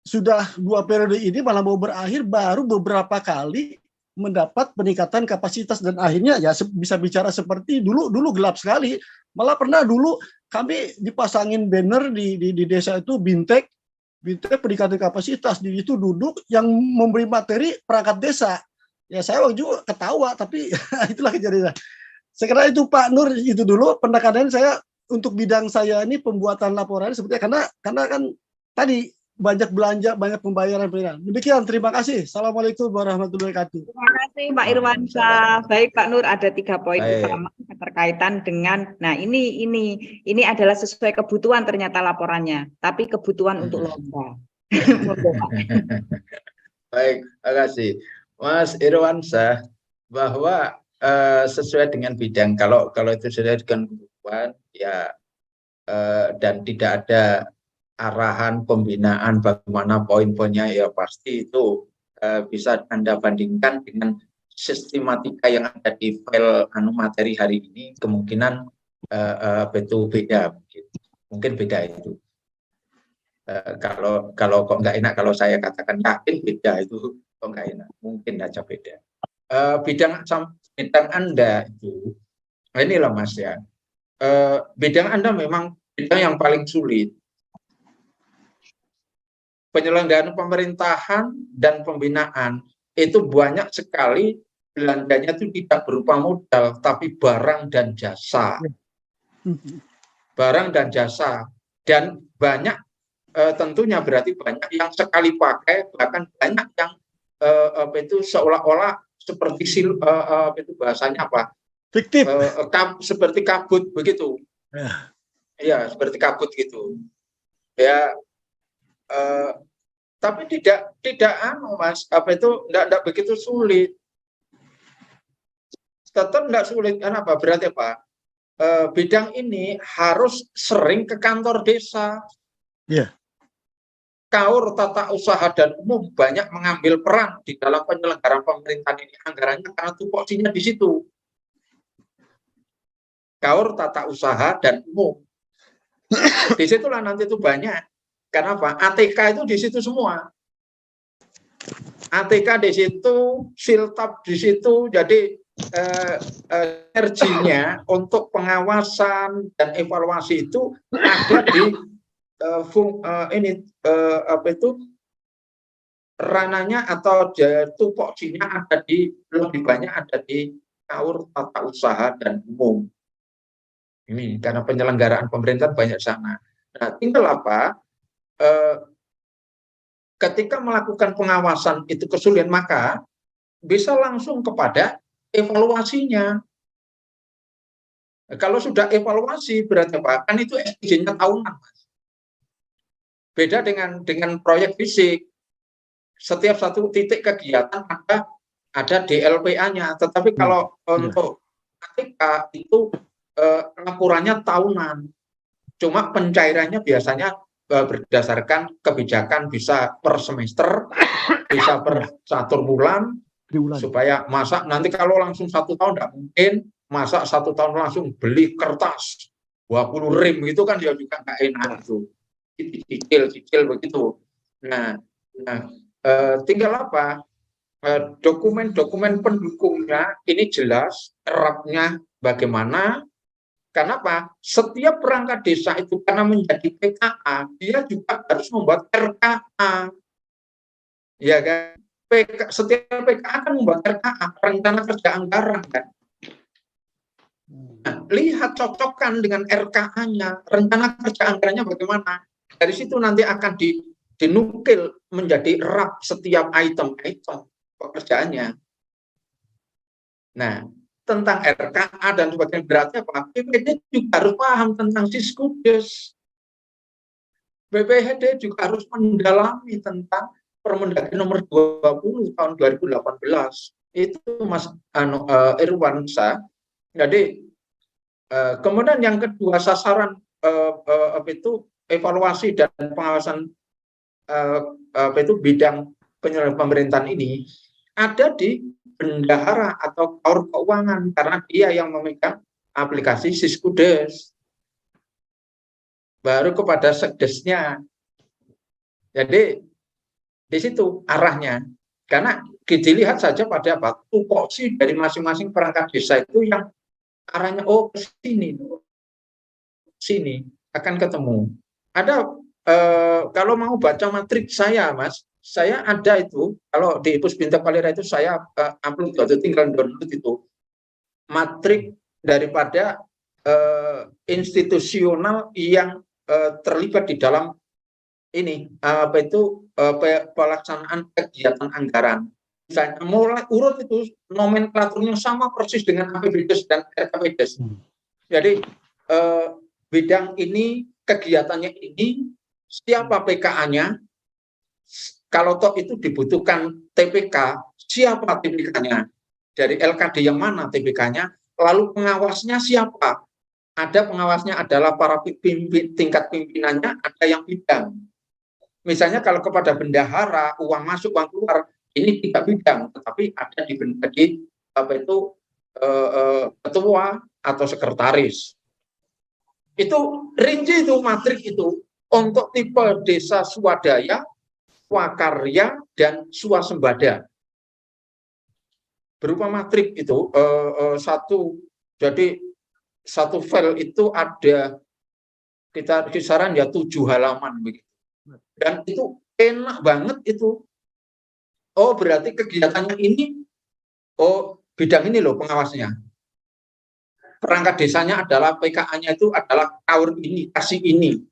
sudah 2 periode ini malah mau berakhir baru beberapa kali mendapat peningkatan kapasitas dan akhirnya ya bisa bicara seperti dulu gelap sekali. Malah pernah dulu kami dipasangin banner di desa itu bintek peningkatan kapasitas, di itu duduk yang memberi materi perangkat desa. Ya saya waktu juga ketawa, tapi itulah kejadian. Sekira itu Pak Nur, itu dulu pendekatan saya untuk bidang saya ini pembuatan laporan seperti karena kan tadi banyak belanja, banyak pembayaran. Demikian, terima kasih. Assalamualaikum warahmatullahi wabarakatuh. Terima kasih Pak Irwansyah. Baik Pak Nur, ada 3 poin utama berkaitan dengan, nah ini adalah sesuai kebutuhan ternyata laporannya, tapi kebutuhan untuk lomba. Baik, terima kasih Mas Irwansyah, bahwa sesuai dengan bidang, kalau itu sesuai dengan kebutuhan ya, dan tidak ada arahan pembinaan bagaimana poin-poinnya, ya pasti itu bisa Anda bandingkan dengan sistematika yang ada di file materi hari ini, kemungkinan itu beda, mungkin beda itu. Kalau kok nggak enak kalau saya katakan yakin beda, itu kok nggak enak, mungkin aja beda. Bidang Anda itu, inilah Mas ya, bidang Anda memang bidang yang paling sulit. Penyelenggaraan pemerintahan dan pembinaan itu banyak sekali belanjanya itu tidak berupa modal, tapi barang dan jasa. Barang dan jasa. Dan banyak, tentunya berarti banyak yang sekali pakai, bahkan banyak yang itu seolah-olah seperti itu bahasanya apa? Fiktif. Seperti kabut begitu. Ya, seperti kabut gitu. Ya, tapi tidak Mas, enggak begitu sulit. Tetap enggak sulit, kenapa? Berarti apa? Bidang ini harus sering ke kantor desa. Iya. Kaur Tata Usaha dan Umum banyak mengambil peran di dalam penyelenggaraan pemerintahan ini, anggarannya karena tupoksinya di situ. Kaur Tata Usaha dan Umum. Di situlah nanti itu banyak. Kenapa? ATK itu di situ semua. ATK di situ, Siltap di situ, jadi energinya untuk pengawasan dan evaluasi itu ada di rananya atau tupoksinya ada di, lebih banyak ada di Kaur Tata Usaha dan Umum. Ini karena penyelenggaraan pemerintahan banyak sana. Nah, tinggal apa? Ketika melakukan pengawasan itu kesulitan, maka bisa langsung kepada evaluasinya. Kalau sudah evaluasi berarti apa? Kan itu izinnya tahunan, Mas. Beda dengan proyek fisik. Setiap satu titik kegiatan ada DLPA-nya. Tetapi kalau untuk ATK itu laporannya tahunan. Cuma pencairannya biasanya berdasarkan kebijakan, bisa per semester, bisa per 1 bulan, supaya masa nanti kalau langsung 1 tahun tidak mungkin, masa 1 tahun langsung beli kertas 20 rim itu kan ya juga nggak enak itu, cicil begitu. Nah tinggal apa? Dokumen-dokumen pendukungnya ini jelas, eratnya bagaimana. Kenapa? Setiap perangkat desa itu karena menjadi PKA, dia juga harus membuat RKA. Ya kan? Setiap PKA kan membuat RKA, rencana kerja anggaran kan. Nah, lihat cocokkan dengan RKA-nya, rencana kerja anggarannya bagaimana. Dari situ nanti akan dinukil menjadi RAP setiap item-item pekerjaannya. Nah, tentang RKA dan sebagainya, berarti apa? BPHD juga harus paham tentang Siskudes. BPHD juga harus mendalami tentang Permendagri nomor 20 tahun 2018. Itu Mas Irwansyah. Jadi kemudian yang kedua, sasaran itu evaluasi dan pengawasan bidang penyelenggaraan pemerintahan ini ada di bendahara atau kaur keuangan, karena dia yang memegang aplikasi Siskudes. Baru kepada sekdesnya. Jadi di situ arahnya. Karena dilihat saja pada apa tupoksi dari masing-masing perangkat desa itu yang arahnya ke sini akan ketemu. Ada kalau mau baca matriks saya, Mas, saya ada itu kalau di Puspinta Palira itu saya upload atau tinggal download itu matrik daripada institusional yang terlibat di dalam ini pelaksanaan kegiatan anggaran. Misalnya mulai urut itu nomenklaturnya sama persis dengan APBDes dan RKPDes. Jadi bidang ini kegiatannya ini siapa PKA-nya, kalau toh itu dibutuhkan TPK, siapa TPK-nya, dari LKD yang mana TPK-nya, lalu pengawasnya siapa, ada pengawasnya adalah para tingkat pimpinannya, ada yang bidang. Misalnya kalau kepada bendahara, uang masuk, uang keluar, ini tidak bidang, tetapi ada di ketua atau sekretaris. Itu rinci itu matrik itu untuk tipe desa swadaya, swakarya, dan swasembada. Berupa matrik itu jadi satu file itu ada kita kisaran ya 7 halaman begitu. Dan itu enak banget itu. Oh, berarti kegiatannya ini, bidang ini loh pengawasnya. Perangkat desanya adalah PKA-nya itu adalah kaur ini, kasih ini.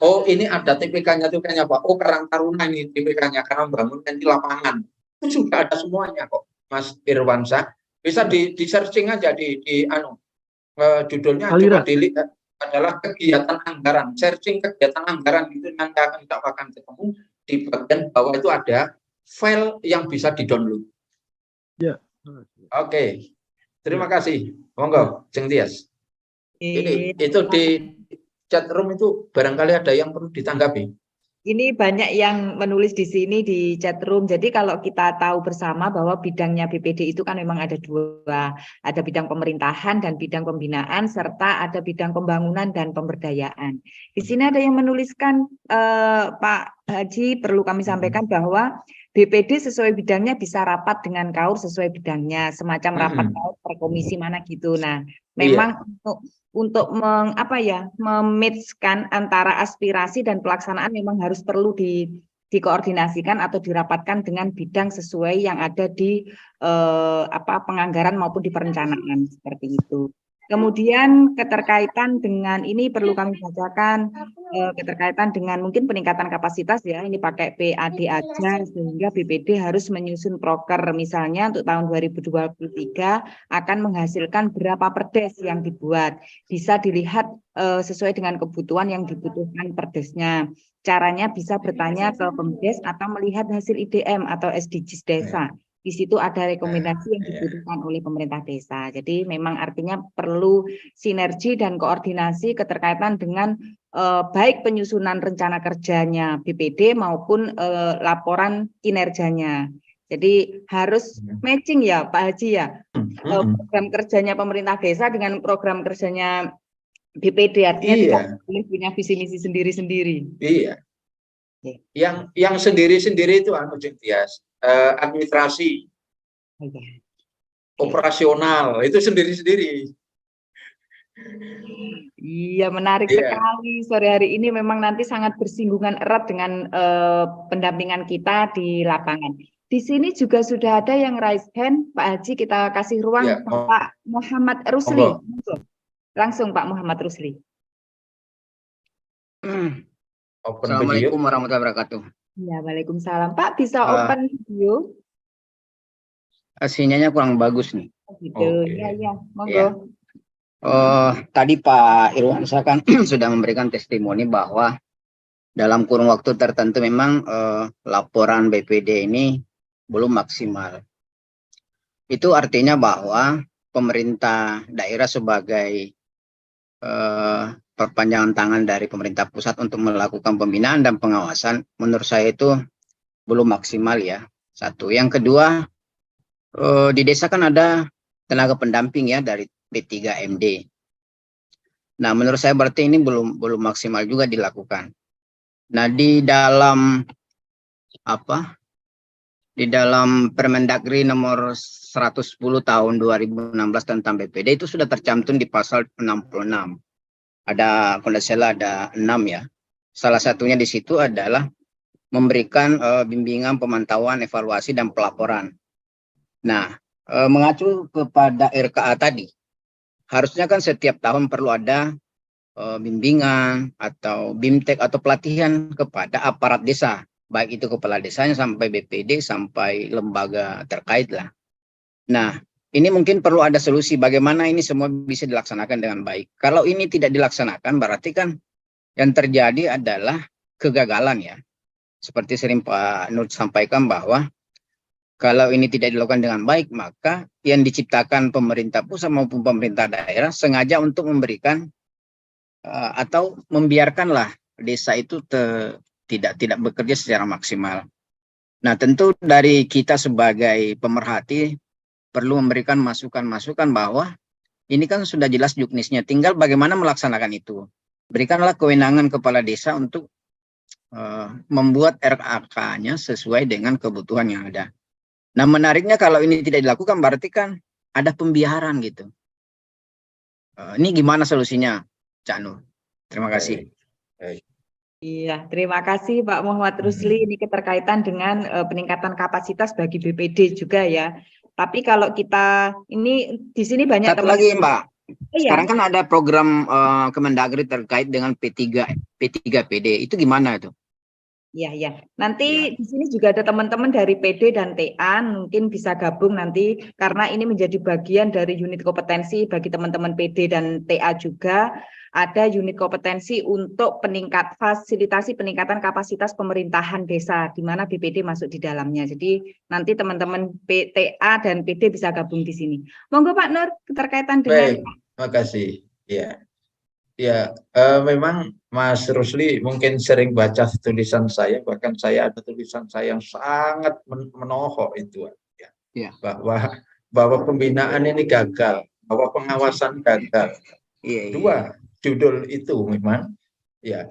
Oh, ini ada TPK-nya itu kayaknya Pak. Oh, Karang Taruna ini TPK-nya karena bangun nanti lapangan. Itu juga ada semuanya kok, Mas Irwansyah. Bisa di searching aja judulnya coba dilihat adalah kegiatan anggaran. Searching kegiatan anggaran itu nanti kita akan ketemu di bagian bawah itu ada file yang bisa di-download. Ya. Oke. Terima kasih. Monggo, Jeng Tias. Ini itu di chat room itu barangkali ada yang perlu ditanggapi. Ini banyak yang menulis di sini di chat room. Jadi kalau kita tahu bersama bahwa bidangnya BPD itu kan memang ada 2. Ada bidang pemerintahan dan bidang pembinaan, serta ada bidang pembangunan dan pemberdayaan. Di sini ada yang menuliskan, Pak Haji, perlu kami sampaikan bahwa BPD sesuai bidangnya bisa rapat dengan KAUR sesuai bidangnya, semacam rapat KAUR per komisi mana gitu. Nah, memang untuk mematchkan antara aspirasi dan pelaksanaan memang harus perlu dikoordinasikan atau dirapatkan dengan bidang sesuai yang ada di penganggaran maupun di perencanaan seperti itu. Kemudian keterkaitan dengan ini perlu kami bacakan, keterkaitan dengan mungkin peningkatan kapasitas ya, ini pakai PAD aja sehingga BPD harus menyusun proker, misalnya untuk tahun 2023 akan menghasilkan berapa perdes yang dibuat, bisa dilihat sesuai dengan kebutuhan yang dibutuhkan perdesnya. Caranya bisa bertanya ke Pemdes atau melihat hasil IDM atau SDGs desa. Di situ ada rekomendasi yang dibutuhkan oleh pemerintah desa. Jadi memang artinya perlu sinergi dan koordinasi keterkaitan dengan baik penyusunan rencana kerjanya BPD maupun laporan kinerjanya. Jadi harus matching ya Pak Haji ya, program kerjanya pemerintah desa dengan program kerjanya BPD, artinya tidak boleh punya visi misi sendiri-sendiri. Iya. Yang sendiri-sendiri itu Jeng Tias. Administrasi, operasional, itu sendiri-sendiri. Iya, menarik sekali. Sore hari ini memang nanti sangat bersinggungan erat dengan pendampingan kita di lapangan. Di sini juga sudah ada yang raise hand, Pak Haji, kita kasih ruang Pak Muhammad Rusli. Langsung Pak Muhammad Rusli. Assalamualaikum warahmatullahi wabarakatuh. Ya, waalaikumsalam. Pak, bisa open video? Sinyalnya kurang bagus nih. Gitu. Ya, monggo. Tadi Pak Irwansyah kan sudah memberikan testimoni bahwa dalam kurun waktu tertentu memang laporan BPD ini belum maksimal. Itu artinya bahwa pemerintah daerah sebagai perpanjangan tangan dari pemerintah pusat untuk melakukan pembinaan dan pengawasan, menurut saya itu belum maksimal ya. Satu. Yang kedua, di desa kan ada tenaga pendamping ya dari D3MD. Nah, menurut saya berarti ini belum maksimal juga dilakukan. Nah, di dalam di dalam Permendagri nomor 110 tahun 2016 tentang BPD itu sudah tercantum di pasal 66. Ada, kalau tidak salah ada 6 ya. Salah satunya di situ adalah memberikan bimbingan, pemantauan, evaluasi, dan pelaporan. Nah, mengacu kepada RKA tadi, harusnya kan setiap tahun perlu ada bimbingan atau BIMTEK atau pelatihan kepada aparat desa, baik itu kepala desanya sampai BPD sampai lembaga terkait lah. Nah, ini mungkin perlu ada solusi bagaimana ini semua bisa dilaksanakan dengan baik. Kalau ini tidak dilaksanakan berarti kan yang terjadi adalah kegagalan ya. Seperti sering Pak Nur sampaikan bahwa kalau ini tidak dilakukan dengan baik, maka yang diciptakan pemerintah pusat maupun pemerintah daerah sengaja untuk memberikan atau membiarkanlah desa itu tidak bekerja secara maksimal. Nah, tentu dari kita sebagai pemerhati perlu memberikan masukan-masukan bahwa ini kan sudah jelas juknisnya, tinggal bagaimana melaksanakan itu. Berikanlah kewenangan kepala desa untuk membuat RAK-nya sesuai dengan kebutuhan yang ada. Nah, menariknya kalau ini tidak dilakukan berarti kan ada pembiaran gitu. Ini gimana solusinya, Cak Nur? Terima kasih. Iya, terima kasih Pak Muhammad Rusli. Ini keterkaitan dengan peningkatan kapasitas bagi BPD juga ya. Tapi kalau kita ini di sini banyak Satu lagi Mbak. Sekarang kan ada program Kemendagri terkait dengan P3PD. Itu gimana itu? Ya. Nanti di sini juga ada teman-teman dari PD dan TA, mungkin bisa gabung nanti karena ini menjadi bagian dari unit kompetensi bagi teman-teman PD dan TA juga. Ada unit kompetensi untuk fasilitasi peningkatan kapasitas pemerintahan desa, di mana BPD masuk di dalamnya. Jadi nanti teman-teman TA dan PD bisa gabung di sini. Monggo Pak Nur, keterkaitan dengan. Baik, terima kasih. Ya, memang Mas Rusli mungkin sering baca tulisan saya, bahkan saya ada tulisan saya yang sangat menohok itu, ya. Bahwa pembinaan ini gagal, bahwa pengawasan gagal. Dua judul itu memang, ya.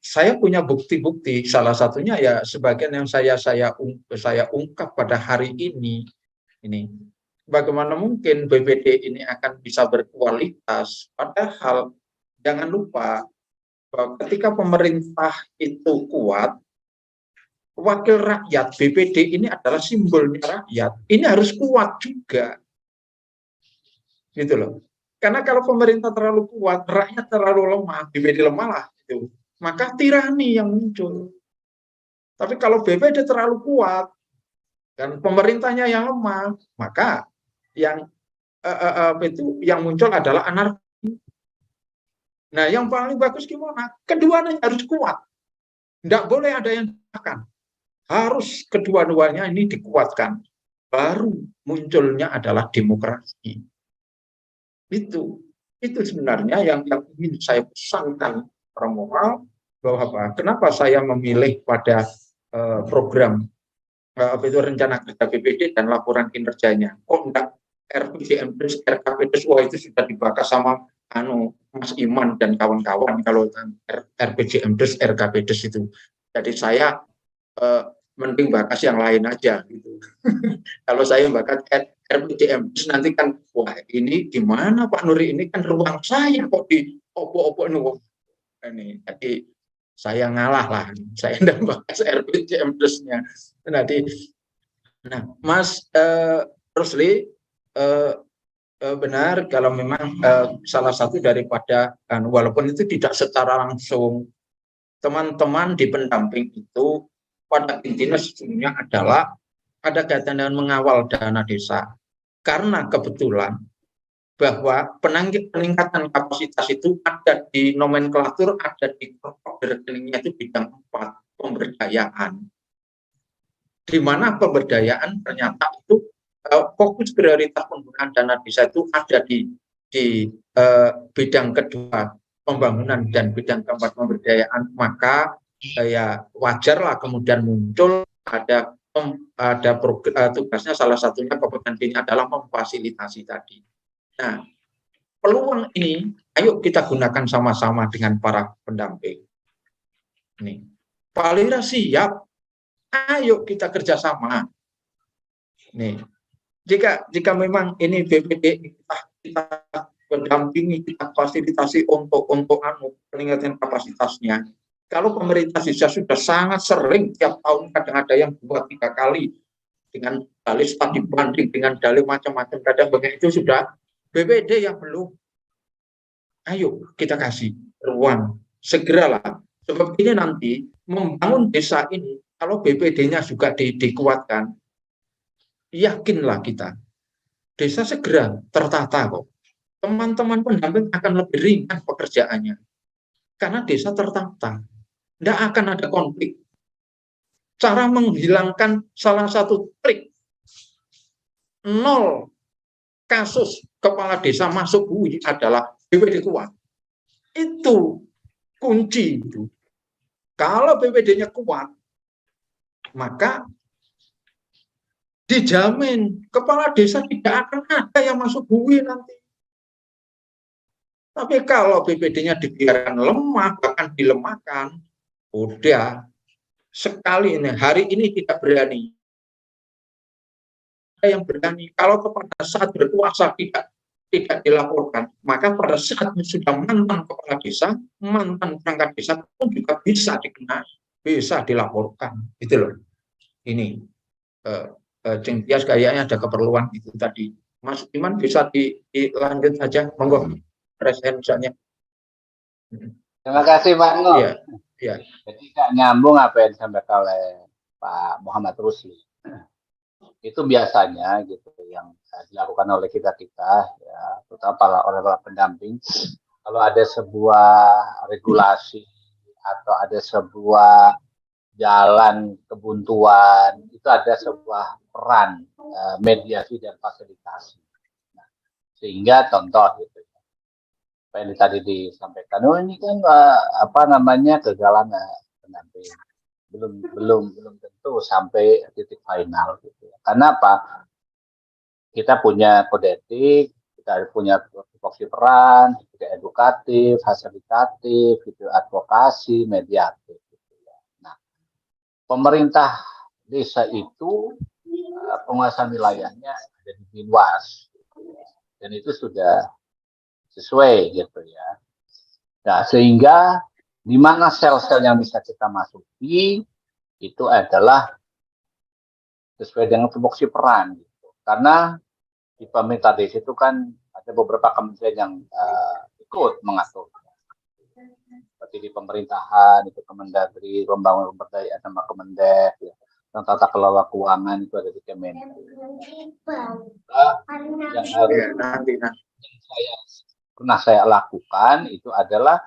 Saya punya bukti-bukti, salah satunya ya sebagian yang saya ungkap pada hari ini. Bagaimana mungkin BPD ini akan bisa berkualitas, padahal jangan lupa bahwa ketika pemerintah itu kuat, wakil rakyat BPD ini adalah simbolnya rakyat. Ini harus kuat juga, gitu loh. Karena kalau pemerintah terlalu kuat, rakyat terlalu lemah, BPD lemah lah, gitu. Maka tirani yang muncul. Tapi kalau BPD terlalu kuat dan pemerintahnya yang lemah, maka yang muncul adalah anarki. Nah, yang paling bagus gimana? Keduanya harus kuat. Tidak boleh ada yang ditekan. Harus kedua-duanya ini dikuatkan. Baru munculnya adalah demokrasi. Itu sebenarnya yang ingin saya pesankan secara moral, bahwa kenapa saya memilih pada program rencana kerja BPD dan laporan kinerjanya. Kok enggak RPJMDes, RKPDes, wah itu sudah dibahas sama Mas Iman dan kawan-kawan kalau RPJMDes, RKPDes itu. Jadi saya mending bahas yang lain aja gitu. Kalau saya bahas RPJMDes nanti kan, wah ini gimana Pak Nuri, ini kan ruang saya kok di opo-opo ini. Jadi saya ngalah lah, saya tidak bahas RPJMDes-nya. Nah, Mas Rusli benar kalau memang salah satu daripada walaupun itu tidak secara langsung, teman-teman di pendamping itu pada intinya sesungguhnya adalah ada kaitan dengan mengawal dana desa, karena kebetulan bahwa peningkatan kapasitas itu ada di nomenklatur, ada di rekeningnya itu bidang 4, pemberdayaan, di mana pemberdayaan ternyata itu fokus prioritas penggunaan dana desa itu ada di bidang kedua, pembangunan, dan bidang keempat, pemberdayaan. Maka ya wajarlah kemudian muncul ada tugasnya, salah satunya kompetensinya adalah memfasilitasi tadi. Nah, peluang ini ayo kita gunakan sama-sama dengan para pendamping. Pak Lira siap, Ayo kita kerjasama. Nih, jika memang ini BPD kita pendampingi, kita fasilitasi untuk peningkatan kapasitasnya. Kalau pemerintah desa sudah sangat sering tiap tahun, kadang ada yang 2-3 kali dengan dalih studi banding, dengan dalih macam-macam, kadang banyak itu sudah BPD yang belum. Ayo kita kasih ruang, segeralah. Sebab ini nanti membangun desa ini, kalau BPD-nya juga dikuatkan, yakinlah kita, desa segera tertata kok. Teman-teman pendamping akan lebih ringan pekerjaannya. Karena desa tertata. Tidak akan ada konflik. Cara menghilangkan salah satu trik, 0 kasus kepala desa masuk bui adalah BPD kuat. Itu kunci itu. Kalau BPD-nya kuat, maka dijamin kepala desa tidak akan ada yang masuk bui nanti. Tapi kalau BPD-nya dibiarkan lemah, bahkan dilemahkan, udah sekali ini, hari ini tidak berani. Ada yang berani. Kalau kepada saat berkuasa tidak dilaporkan, maka pada saat sudah mantan kepala desa, mantan perangkat desa pun juga bisa dikenai, bisa dilaporkan. Gitu loh. Ini Ceng Tias kayaknya ada keperluan itu tadi. Mas Iman bisa dilanjut saja, monggo presiden misalnya. Terima kasih Pak Nur. Iya, iya. Jadi nggak nyambung apa yang disampaikan oleh Pak Muhammad Rusli. Itu biasanya gitu yang dilakukan oleh kita ya, terutama para pendamping. Kalau ada sebuah regulasi atau ada sebuah jalan kebuntuan, itu ada sebuah peran mediasi dan fasilitasi. Nah, sehingga contoh gitu, apa yang tadi disampaikan, oh ini kan kegagalan pendamping. Belum tentu sampai titik final gitu. Karena apa? Kita punya kode etik, kita punya tupoksi peran, juga edukatif, fasilitatif, gitu, advokasi, mediatif. Gitu ya. Nah, pemerintah desa itu penguasaan wilayahnya ada di Binwas, gitu ya. Dan itu sudah sesuai gitu ya. Nah, sehingga di mana sel-sel yang bisa kita masuki itu adalah sesuai dengan tupoksi peran gitu. Karena di pemerintah desa itu kan ada beberapa kementerian yang ikut mengatur. Seperti di pemerintahan itu Kemendagri, pembangunan pemberdayaan sama Kemendes, ya. Dan tata kelola keuangan itu ada di Kementerian. Yang harus saya lakukan itu adalah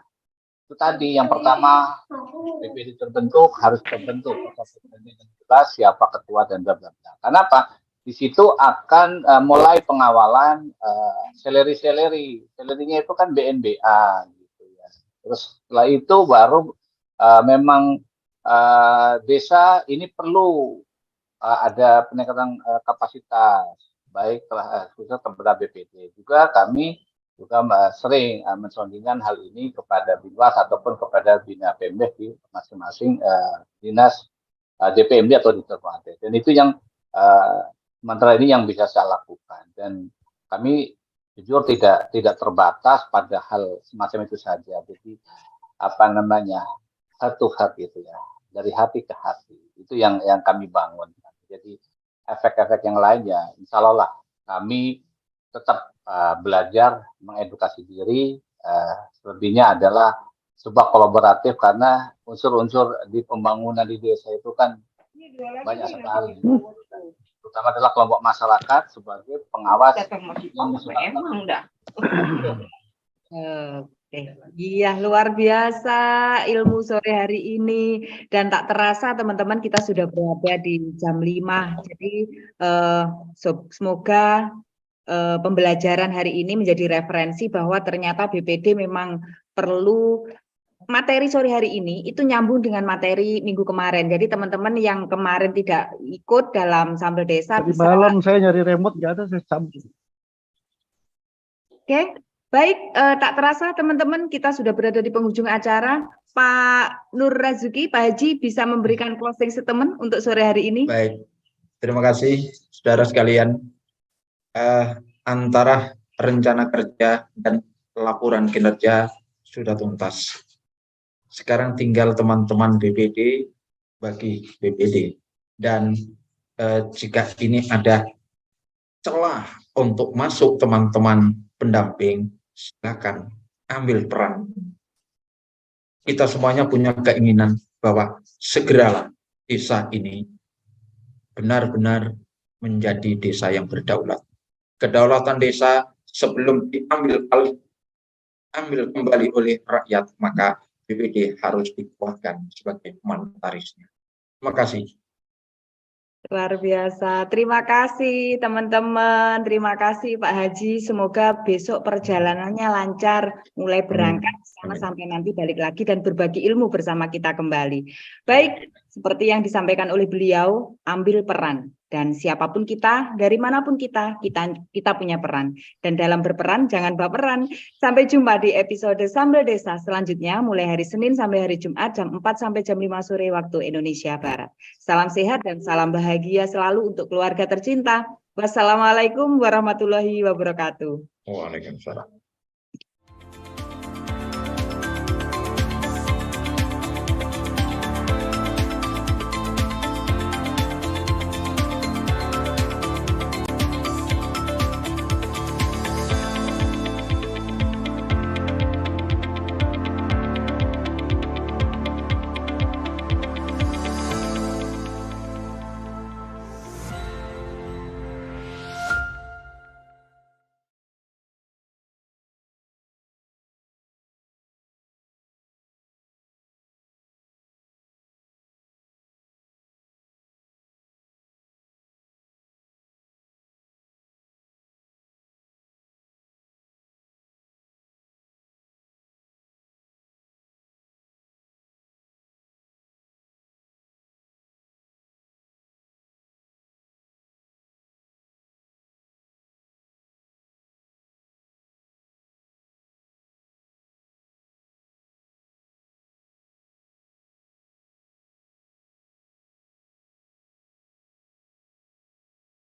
itu tadi yang pertama BPD terbentuk harus terbentuk jelas siapa ketua dan bla bla bla. Kenapa? Di situ akan mulai pengawalan selerinya itu kan BNBA gitu ya. Terus setelah itu baru memang desa ini perlu ada peningkatan kapasitas baik khususnya kepada BPD. Juga kami juga sering mensondingkan hal ini kepada Binwas ataupun kepada Bina PMD di masing-masing dinas DPMD atau di Terpadu. Dan itu yang sementara ini yang bisa saya lakukan. Dan kami jujur tidak terbatas pada hal semacam itu saja. Jadi satu hati itu ya, dari hati ke hati. Itu yang kami bangun. Jadi efek-efek yang lainnya, insya Allah kami tetap belajar mengedukasi diri, selebihnya adalah sebuah kolaboratif karena unsur-unsur di pembangunan di desa itu kan banyak sekali, terutama adalah kelompok masyarakat sebagai pengawas Iya, luar biasa ilmu sore hari ini dan tak terasa teman-teman kita sudah berada di jam 5. Jadi semoga pembelajaran hari ini menjadi referensi bahwa ternyata BPD memang perlu materi sore hari ini itu nyambung dengan materi minggu kemarin. Jadi teman-teman yang kemarin tidak ikut dalam Sambal Desa tadi malam saya nyari remote nggak ada, saya cabut. Oke, baik, tak terasa teman-teman kita sudah berada di penghujung acara. Pak Nur Razuki, Pak Haji bisa memberikan closing statement untuk sore hari ini. Baik, terima kasih saudara sekalian. Antara rencana kerja dan laporan kinerja sudah tuntas. Sekarang tinggal teman-teman BPD bagi BPD. Dan jika ini ada celah untuk masuk teman-teman pendamping, silakan ambil peran. Kita semuanya punya keinginan bahwa segeralah desa ini benar-benar menjadi desa yang berdaulat. Kedaulatan desa sebelum diambil kembali oleh rakyat, maka BPD harus dikuatkan sebagai humanitarisnya. Terima kasih. Luar biasa. Terima kasih teman-teman. Terima kasih Pak Haji. Semoga besok perjalanannya lancar, mulai berangkat sana sampai nanti balik lagi dan berbagi ilmu bersama kita kembali. Baik, seperti yang disampaikan oleh beliau, ambil peran. Dan siapapun kita, dari manapun kita punya peran. Dan dalam berperan, jangan baperan. Sampai jumpa di episode Sambal Desa selanjutnya, mulai hari Senin sampai hari Jumat, jam 4 sampai jam 5 sore waktu Indonesia Barat. Salam sehat dan salam bahagia selalu untuk keluarga tercinta. Wassalamualaikum warahmatullahi wabarakatuh. Waalaikumsalam.